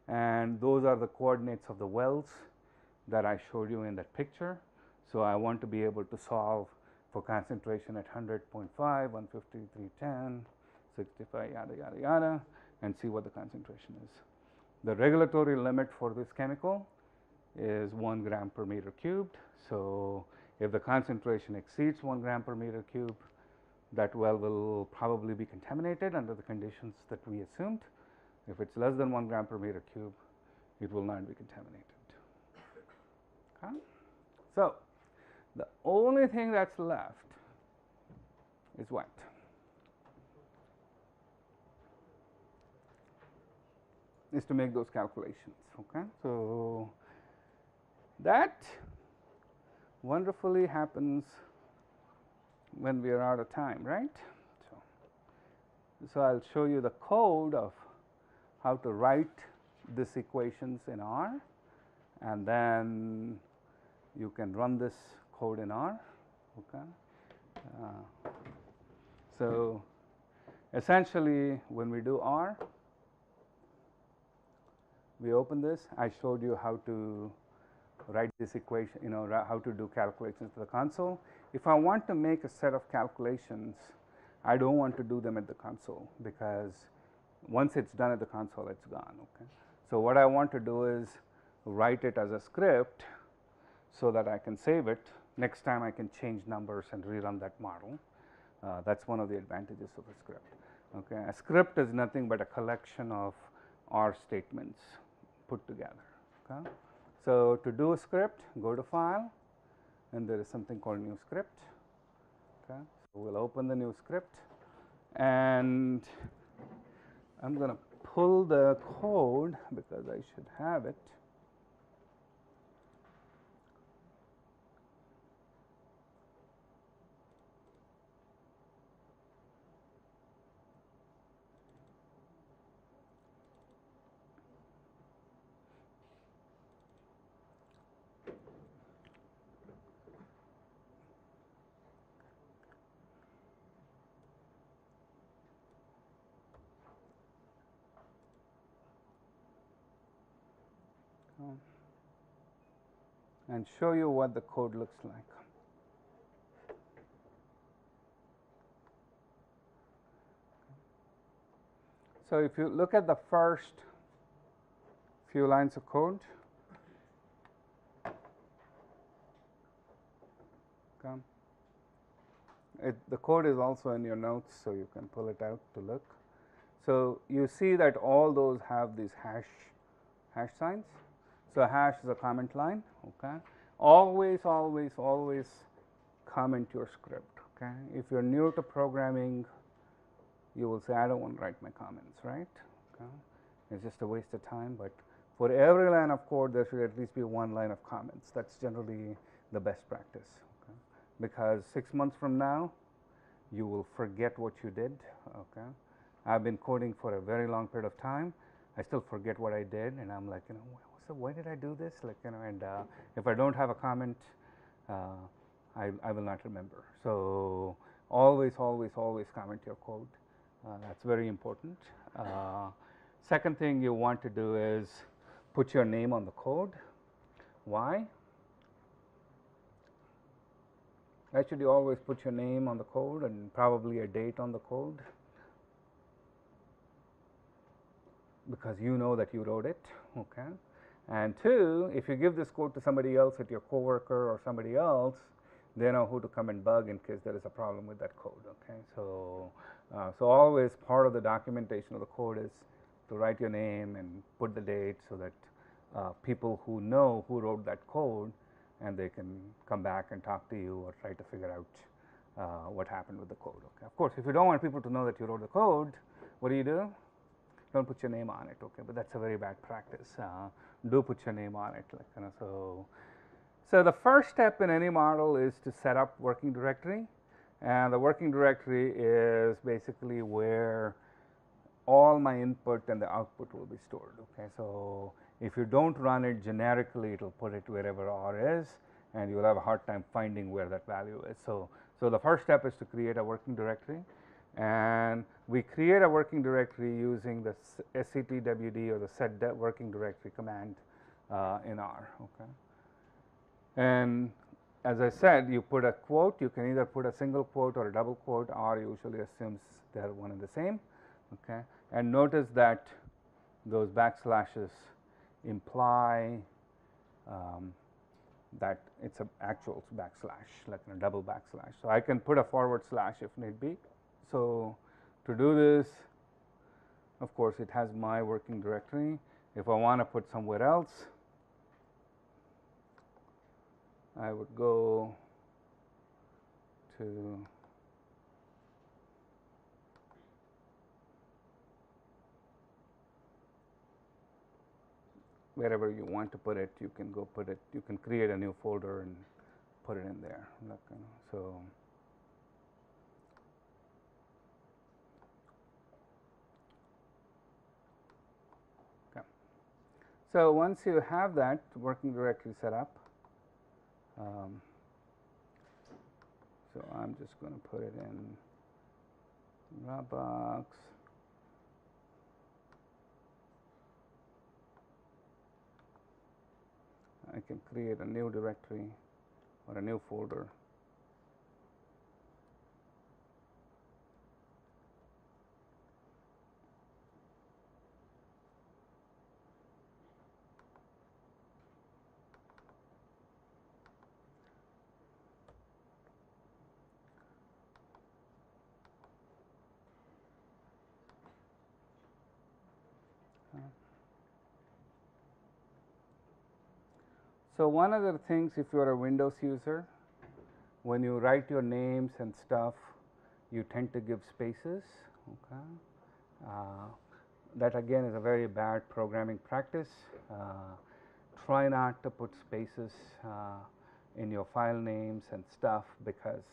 and those are the coordinates of the wells that I showed you in that picture. So I want to be able to solve for concentration at 100.5, 150, 310, 65, yada, yada, yada, and see what the concentration is. The regulatory limit for this chemical is 1 gram per meter cubed. So if the concentration exceeds 1 gram per meter cube, that well will probably be contaminated under the conditions that we assumed. If it's less than 1 gram per meter cube, it will not be contaminated. Okay. So the only thing that's left is what? Is to make those calculations. Okay. So that wonderfully happens when we are out of time, right? So So I'll show you the code of how to write these equations in R, and then you can run this code in R. Okay. So essentially, when we do R, we open this. I showed you how to write this equation, how to do calculations to the console. If I want to make a set of calculations, I don't want to do them at the console, because once it's done at the console, it's gone. Okay. So what I want to do is write it as a script so that I can save it. Next time I can change numbers and rerun that model. That's one of the advantages of a script. Okay. A script is nothing but a collection of R statements put together. Okay. So to do a script, go to File, and there is something called New Script. Okay. So we'll open the new script, and I'm going to pull the code because I should have it. And show you what the code looks like. So if you look at the first few lines of code, the code is also in your notes, so you can pull it out to look. So you see that all those have these hash signs. So hash is a comment line. Okay. Always comment your script. Okay. If you're new to programming, you will say, I don't want to write my comments, right? Okay. It's just a waste of time. But for every line of code, there should at least be one line of comments. That's generally the best practice. Okay. Because 6 months from now, you will forget what you did. Okay. I've been coding for a very long period of time. I still forget what I did, and I'm like, so why did I do this? Like, and if I don't have a comment, I will not remember. So always comment your code. That's very important. Second thing you want to do is put your name on the code. Why? Actually, you always put your name on the code and probably a date on the code, because you know that you wrote it. Okay. And two, if you give this code to somebody else, at your coworker or somebody else, they know who to come and bug in case there is a problem with that code. Okay. So always part of the documentation of the code is to write your name and put the date, so that people who know who wrote that code, and they can come back and talk to you or try to figure out what happened with the code. Okay. Of course, if you don't want people to know that you wrote the code, what do? Don't put your name on it. Okay, but that's a very bad practice. Do put your name on it. Like, so the first step in any model is to set up working directory, and the working directory is basically where all my input and the output will be stored. Okay, so if you don't run it generically, it will put it wherever R is, and you will have a hard time finding where that value is. So the first step is to create a working directory, and we create a working directory using the setwd or the set working directory command in R. Okay. And as I said, you put a quote. You can either put a single quote or a double quote. R usually assumes they are one and the same. Okay. And notice that those backslashes imply that it's an actual backslash, like a double backslash. So I can put a forward slash if need be. So to do this, of course, it has my working directory. If I want to put somewhere else, I would go to wherever you want to put it. You can go put it. You can create a new folder and put it in there. So So once you have that working directory set up, so I'm just going to put it in Dropbox. I can create a new directory or a new folder. So one of the things, if you are a Windows user, when you write your names and stuff, you tend to give spaces. Okay, that again is a very bad programming practice. Try not to put spaces in your file names and stuff, because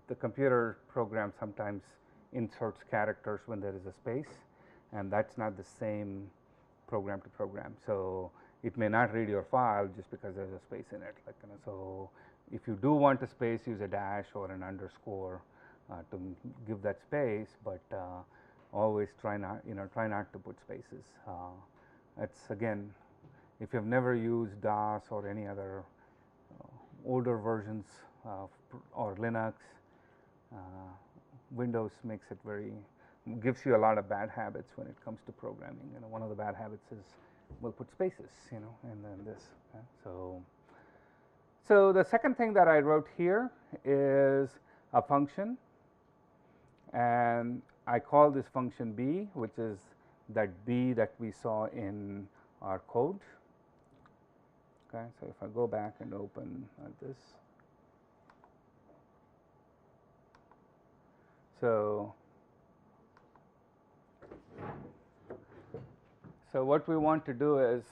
the computer program sometimes inserts characters when there is a space, and that's not the same program to program. So it may not read your file just because there's a space in it. Like, so if you do want a space, use a dash or an underscore to give that space, but always try not to put spaces. It's again, if you've never used DOS or any other older versions or Linux, Windows makes it gives you a lot of bad habits when it comes to programming. One of the bad habits is we'll put spaces, and then this. Okay? So the second thing that I wrote here is a function, and I call this function B, which is that B that we saw in our code. Okay, so if I go back and open this, so what we want to do is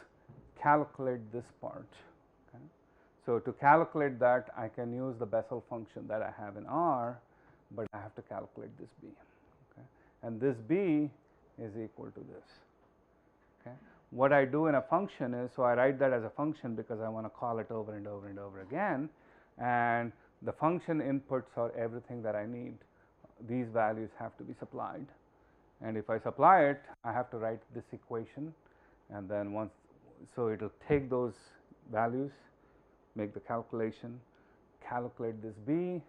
calculate this part. Okay. So to calculate that, I can use the Bessel function that I have in R, but I have to calculate this B. Okay. And this B is equal to this. Okay. What I do in a function is, so I write that as a function because I want to call it over and over and over again, and the function inputs are everything that I need. These values have to be supplied, and if I supply it, I have to write this equation, and then so it will take those values, make the calculation, calculate this B,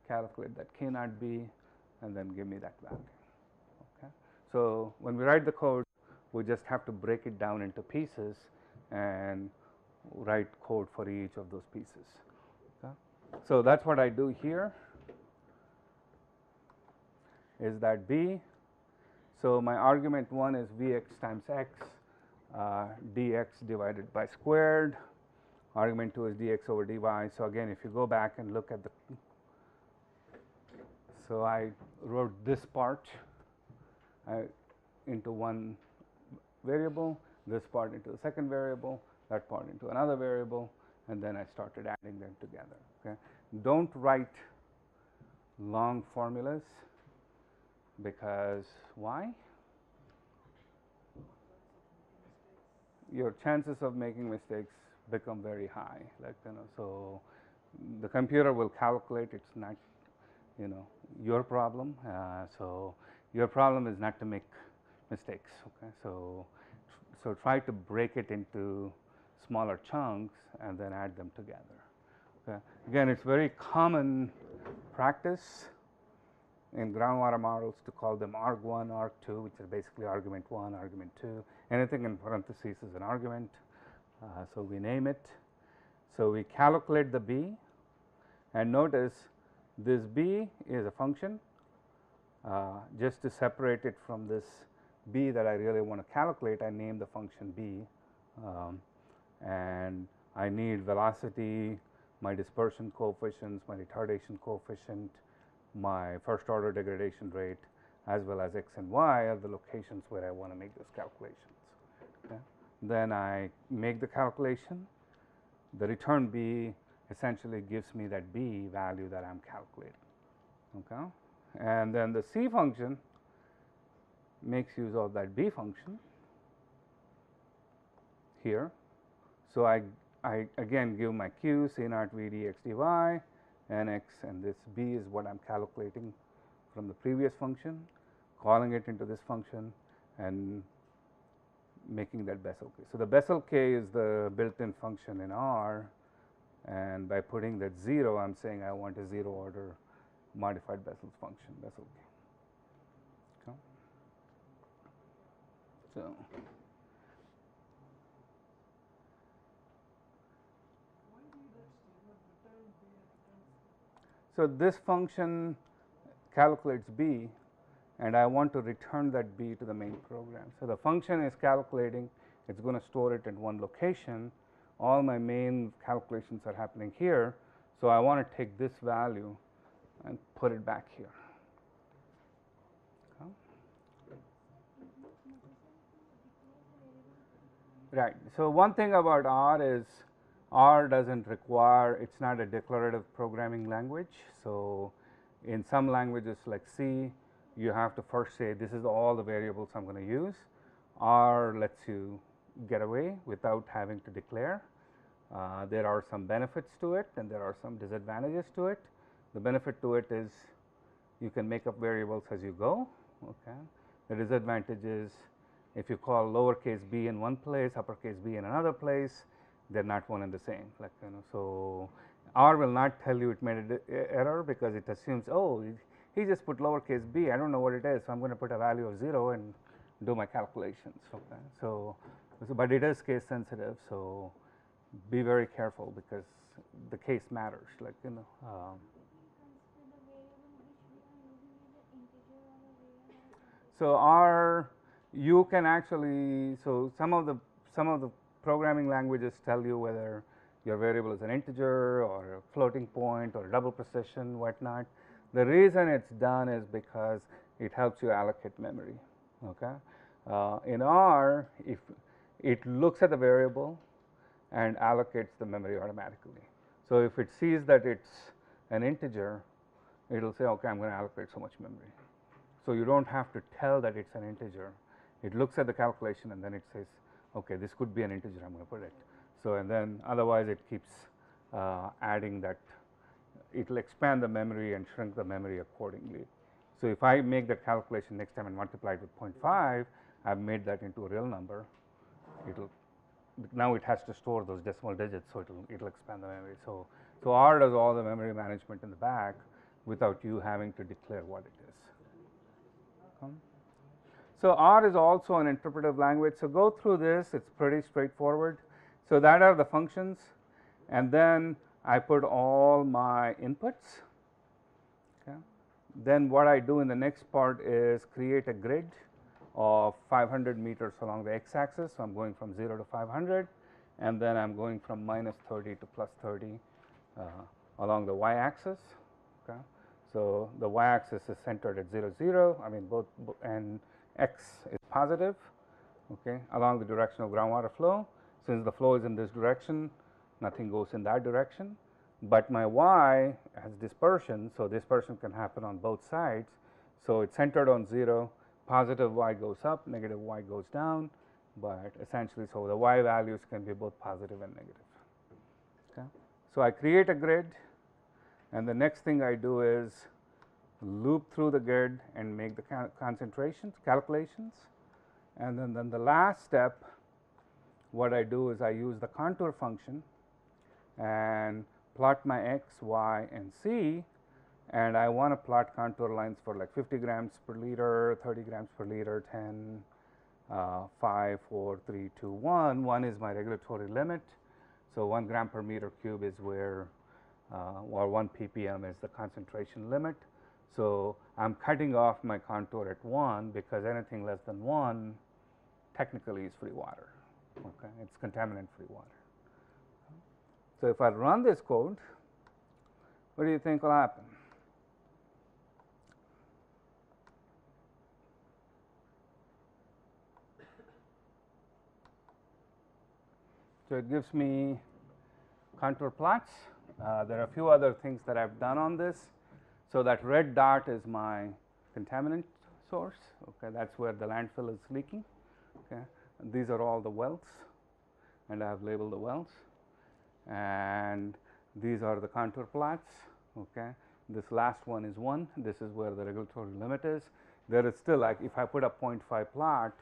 calculate that k naught B, and then give me that value. Okay. So when we write the code, we just have to break it down into pieces and write code for each of those pieces. Okay. So that's what I do here, is that B. So my argument 1 is Vx times x, dx divided by squared. Argument 2 is dx over dy. So again, if you go back and look at so I wrote this part into one variable, this part into the second variable, that part into another variable, and then I started adding them together. Okay. Don't write long formulas, because why? Your chances of making mistakes become very high. So the computer will calculate. It's not, your problem. So your problem is not to make mistakes. Okay. So try to break it into smaller chunks and then add them together. Okay. Again, it's very common practice in groundwater models to call them arg1, arg2, which is basically argument 1, argument 2. Anything in parentheses is an argument. So we name it. So we calculate the B, and notice this B is a function. Just to separate it from this B that I really want to calculate, I name the function B, and I need velocity, my dispersion coefficients, my retardation coefficient, my first order degradation rate, as well as x and y are the locations where I want to make those calculations. Okay. Then I make the calculation. The return B essentially gives me that B value that I'm calculating. Okay. And then the C function makes use of that B function here. So I again give my q c naught v dx dy and x, and this b is what I'm calculating from the previous function, calling it into this function and making that Bessel k. So the Bessel k is the built-in function in R, and by putting that 0, I'm saying I want a 0 order modified Bessel's function, Bessel k. Okay. So this function calculates b, and I want to return that b to the main program. So the function is calculating, it's going to store it in one location. All my main calculations are happening here. So I want to take this value and put it back here. Okay. Right. So one thing about R is R doesn't require, it's not a declarative programming language. So in some languages like C, you have to first say this is all the variables I'm going to use. R lets you get away without having to declare. There are some benefits to it and there are some disadvantages to it. The benefit to it is you can make up variables as you go. Okay. The disadvantage is if you call lowercase b in one place, uppercase b in another place, they are not one and the same. Like, you know, so R will not tell you it made an error because it assumes, oh, he just put lowercase b, I don't know what it is, so I'm going to put a value of 0 and do my calculations. Okay. So but it is case sensitive, so be very careful because the case matters. Like, you know. So R, you can actually, so some of the programming languages tell you whether your variable is an integer or a floating point or double precision, whatnot. The reason it's done is because it helps you allocate memory. Okay. In R, if it looks at the variable and allocates the memory automatically. So if it sees that it's an integer, it will say, okay, I'm going to allocate so much memory. So you don't have to tell that it's an integer. It looks at the calculation and then it says, okay, this could be an integer, I'm going to put it. So and then otherwise it keeps adding that, it will expand the memory and shrink the memory accordingly. So if I make that calculation next time and multiply it with 0.5, I've made that into a real number. It'll, now it has to store those decimal digits, so it'll expand the memory. So R does all the memory management in the back without you having to declare what it is. So R is also an interpretive language. So go through this, it's pretty straightforward. So that are the functions, and then I put all my inputs. Okay. Then what I do in the next part is create a grid of 500 meters along the x axis. So I'm going from 0 to 500, and then I'm going from minus 30 to plus 30 along the y axis. Okay. So the y axis is centered at 0, 0. I mean both, and x is positive. Okay, along the direction of groundwater flow. Since the flow is in this direction, nothing goes in that direction. But my y has dispersion, so dispersion can happen on both sides. So it's centered on 0. Positive y goes up, negative y goes down. But essentially, so the y values can be both positive and negative. Okay. So I create a grid, and the next thing I do is loop through the grid and make the concentrations, calculations. And then the last step, what I do is I use the contour function and plot my x, y, and z, and I want to plot contour lines for like 50 grams per liter, 30 grams per liter, 10, 5, 4, 3, 2, 1. 1 is my regulatory limit. So 1 gram per meter cube is where, or 1 ppm is the concentration limit. So I'm cutting off my contour at 1 because anything less than 1 technically is free water. Okay, it's contaminant free water. So if I run this code, what do you think will happen? So it gives me contour plots. There are a few other things that I've done on this. So that red dot is my contaminant source. Okay, that's where the landfill is leaking. Okay, and these are all the wells. and I have labeled the wells, and these are the contour plots. Okay, this last one is 1. This is where the regulatory limit is. There is still, like, if I put a 0.5 plot,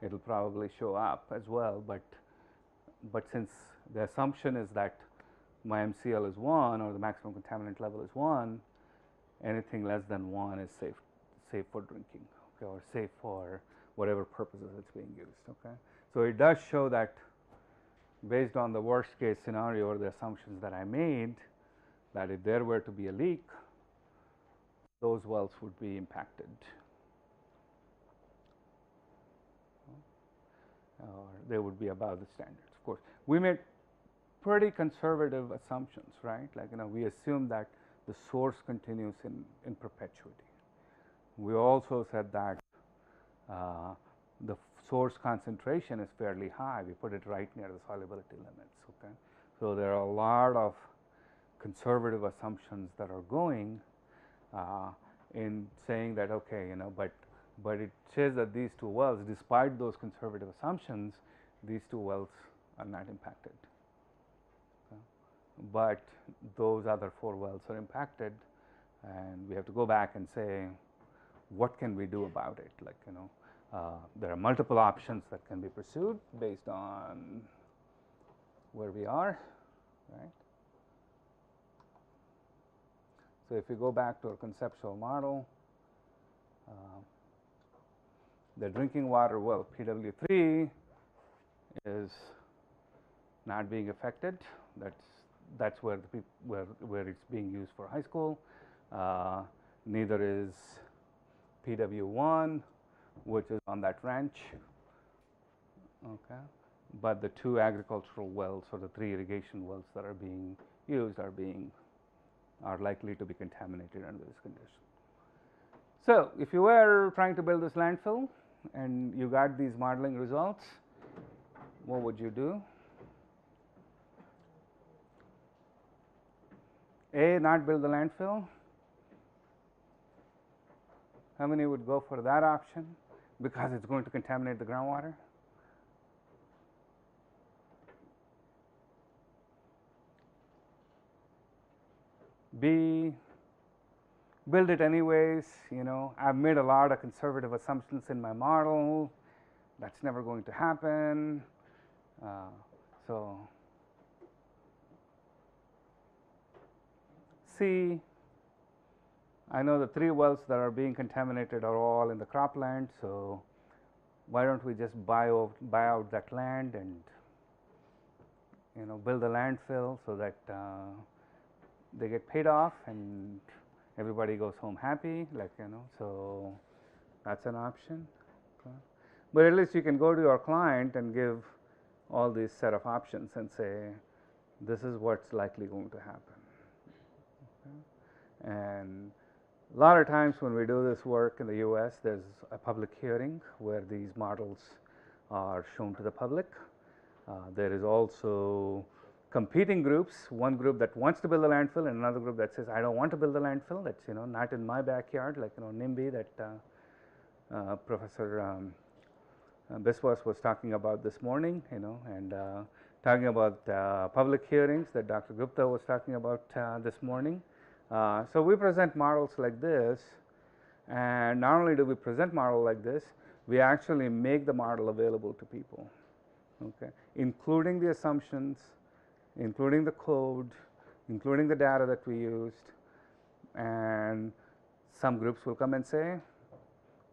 it will probably show up as well, but since the assumption is that my MCL is 1 or the maximum contaminant level is 1, anything less than 1 is safe for drinking, okay, or safe for whatever purposes it's being used. Okay, so it does show that based on the worst case scenario or the assumptions that I made, that if there were to be a leak, those wells would be impacted, or they would be above the standards. Of course, we made pretty conservative assumptions, right? Like, we assume that the source continues in perpetuity. We also said that the source concentration is fairly high. We put it right near the solubility limits. Okay, so there are a lot of conservative assumptions that are going in saying that, okay, but it says that these 2 wells, despite those conservative assumptions, these 2 wells are not impacted. Okay. But those other 4 wells are impacted, and we have to go back and say, what can we do about it? Like, there are multiple options that can be pursued based on where we are, right? So, if we go back to our conceptual model, the drinking water well PW3 is not being affected. That's where where it's being used for high school. Neither is PW1, which is on that ranch. Okay, but the 2 agricultural wells or the 3 irrigation wells that are being used are likely to be contaminated under this condition. So, if you were trying to build this landfill and you got these modeling results, what would you do? A, not build the landfill. How many would go for that option because it's going to contaminate the groundwater? B, build it anyways. I've made a lot of conservative assumptions in my model. That's never going to happen. So C, I know the 3 wells that are being contaminated are all in the cropland, so why don't we just buy out that land and build a landfill so that they get paid off and everybody goes home happy, so that's an option. Okay. But at least you can go to your client and give all these set of options and say, this is what's likely going to happen. Okay. And a lot of times when we do this work in the US, there's a public hearing where these models are shown to the public. There is also competing groups, one group that wants to build a landfill and another group that says, I don't want to build a landfill, that's not in my backyard, like NIMBY that Professor Biswas was talking about this morning, and talking about public hearings that Dr. Gupta was talking about this morning. So we present models like this, and not only do we present model like this, we actually make the model available to people, okay, including the assumptions, including the code, including the data that we used, and some groups will come and say,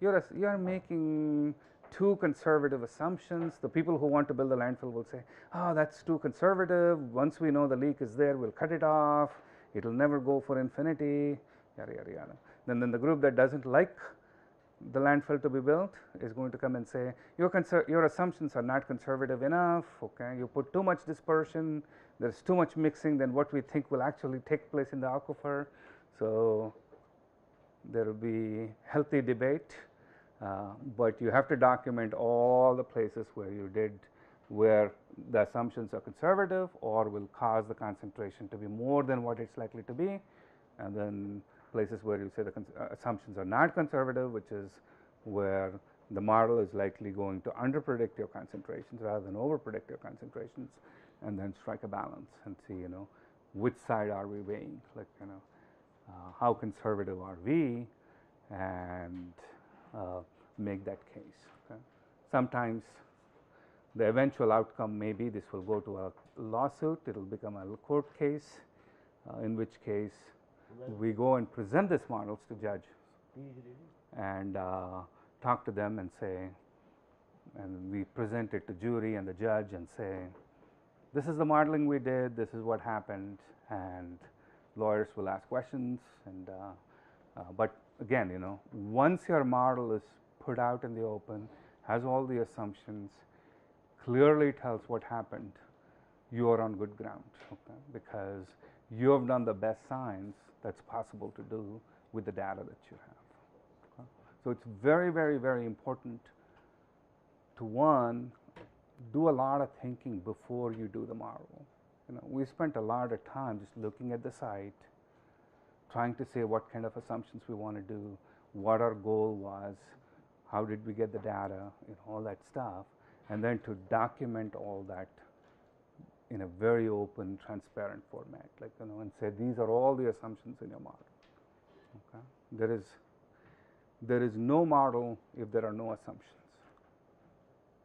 you're making too conservative assumptions. The people who want to build a landfill will say, oh, that's too conservative. Once we know the leak is there, we'll cut it off. It will never go for infinity, yada, yada, yada. Then the group that doesn't like the landfill to be built is going to come and say, your assumptions are not conservative enough, okay, you put too much dispersion, there's too much mixing than what we think will actually take place in the aquifer. So there will be healthy debate, but you have to document all the places where the assumptions are conservative or will cause the concentration to be more than what it's likely to be, and then places where you say the assumptions are not conservative, which is where the model is likely going to underpredict your concentrations rather than overpredict your concentrations, and then strike a balance and see, which side are we weighing, like, how conservative are we, and make that case. Okay? Sometimes the eventual outcome may be this will go to a lawsuit, it will become a court case, in which case we go and present these models to judge and talk to them and say, and we present it to jury and the judge and say, this is the modeling we did, this is what happened, and lawyers will ask questions. And but again, once your model is put out in the open, has all the assumptions, clearly tells what happened, you are on good ground, okay? Because you have done the best science that's possible to do with the data that you have. Okay? So it's very, very, very important to, one, do a lot of thinking before you do the model. We spent a lot of time just looking at the site, trying to say what kind of assumptions we want to do, what our goal was, how did we get the data, all that stuff, and then to document all that in a very open, transparent format, like, and say these are all the assumptions in your model. Okay? There is no model if there are no assumptions.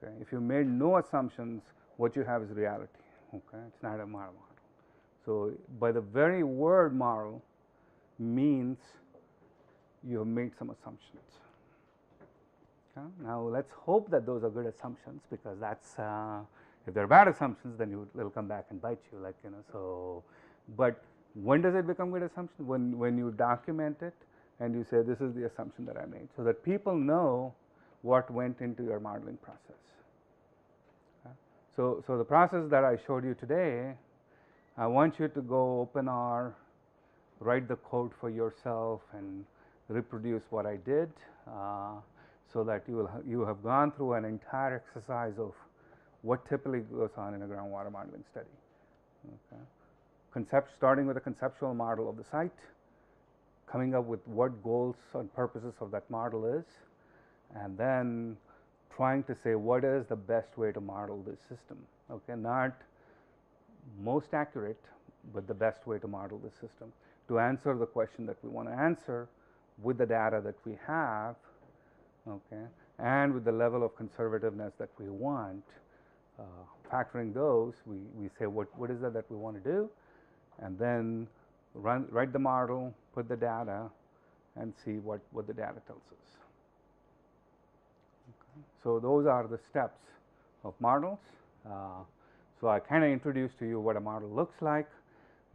Okay? If you made no assumptions, what you have is reality. Okay? It's not a model. So by the very word model means you have made some assumptions. Okay? Now let's hope that those are good assumptions, because that's if they're bad assumptions, then they'll come back and bite you, like, so. But when does it become good assumption? When you document it and you say this is the assumption that I made, so that people know what went into your modeling process. Okay? So the process that I showed you today, I want you to go open R, write the code for yourself, and reproduce what I did, so that you have gone through an entire exercise of what typically goes on in a groundwater modeling study. Okay? Starting with a conceptual model of the site, coming up with what goals and purposes of that model is, and then trying to say what is the best way to model this system. Okay? Not most accurate, but the best way to model the system, to answer the question that we want to answer with the data that we have, okay, and with the level of conservativeness that we want. Factoring those, we say what is it that we want to do, and then write the model, put the data, and see what the data tells us. Okay. So those are the steps of models. So I kind of introduced to you what a model looks like.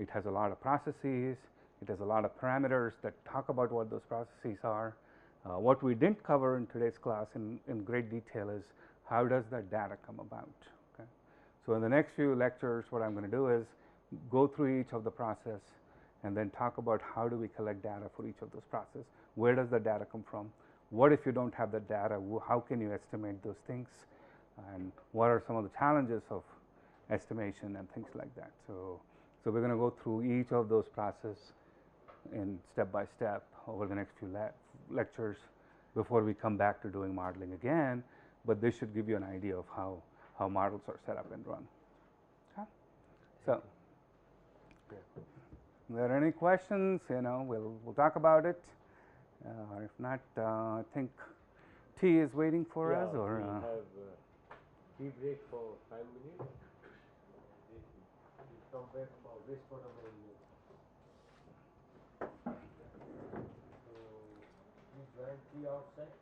It has a lot of processes. It has a lot of parameters that talk about what those processes are. What we didn't cover in today's class in great detail is how does that data come about. Okay? So in the next few lectures, what I'm going to do is go through each of the process and then talk about how do we collect data for each of those processes. Where does the data come from? What if you don't have the data? How can you estimate those things? And what are some of the challenges of estimation and things like that. So we're going to go through each of those processes in step by step over the next few lectures before we come back to doing modeling again, but this should give you an idea of how models are set up and run. Okay? So, if there are any questions, we'll talk about it. If not, I think tea is waiting for us. Or we have tea break for 5 minutes. We come back for wastewater management. So we join tea outside.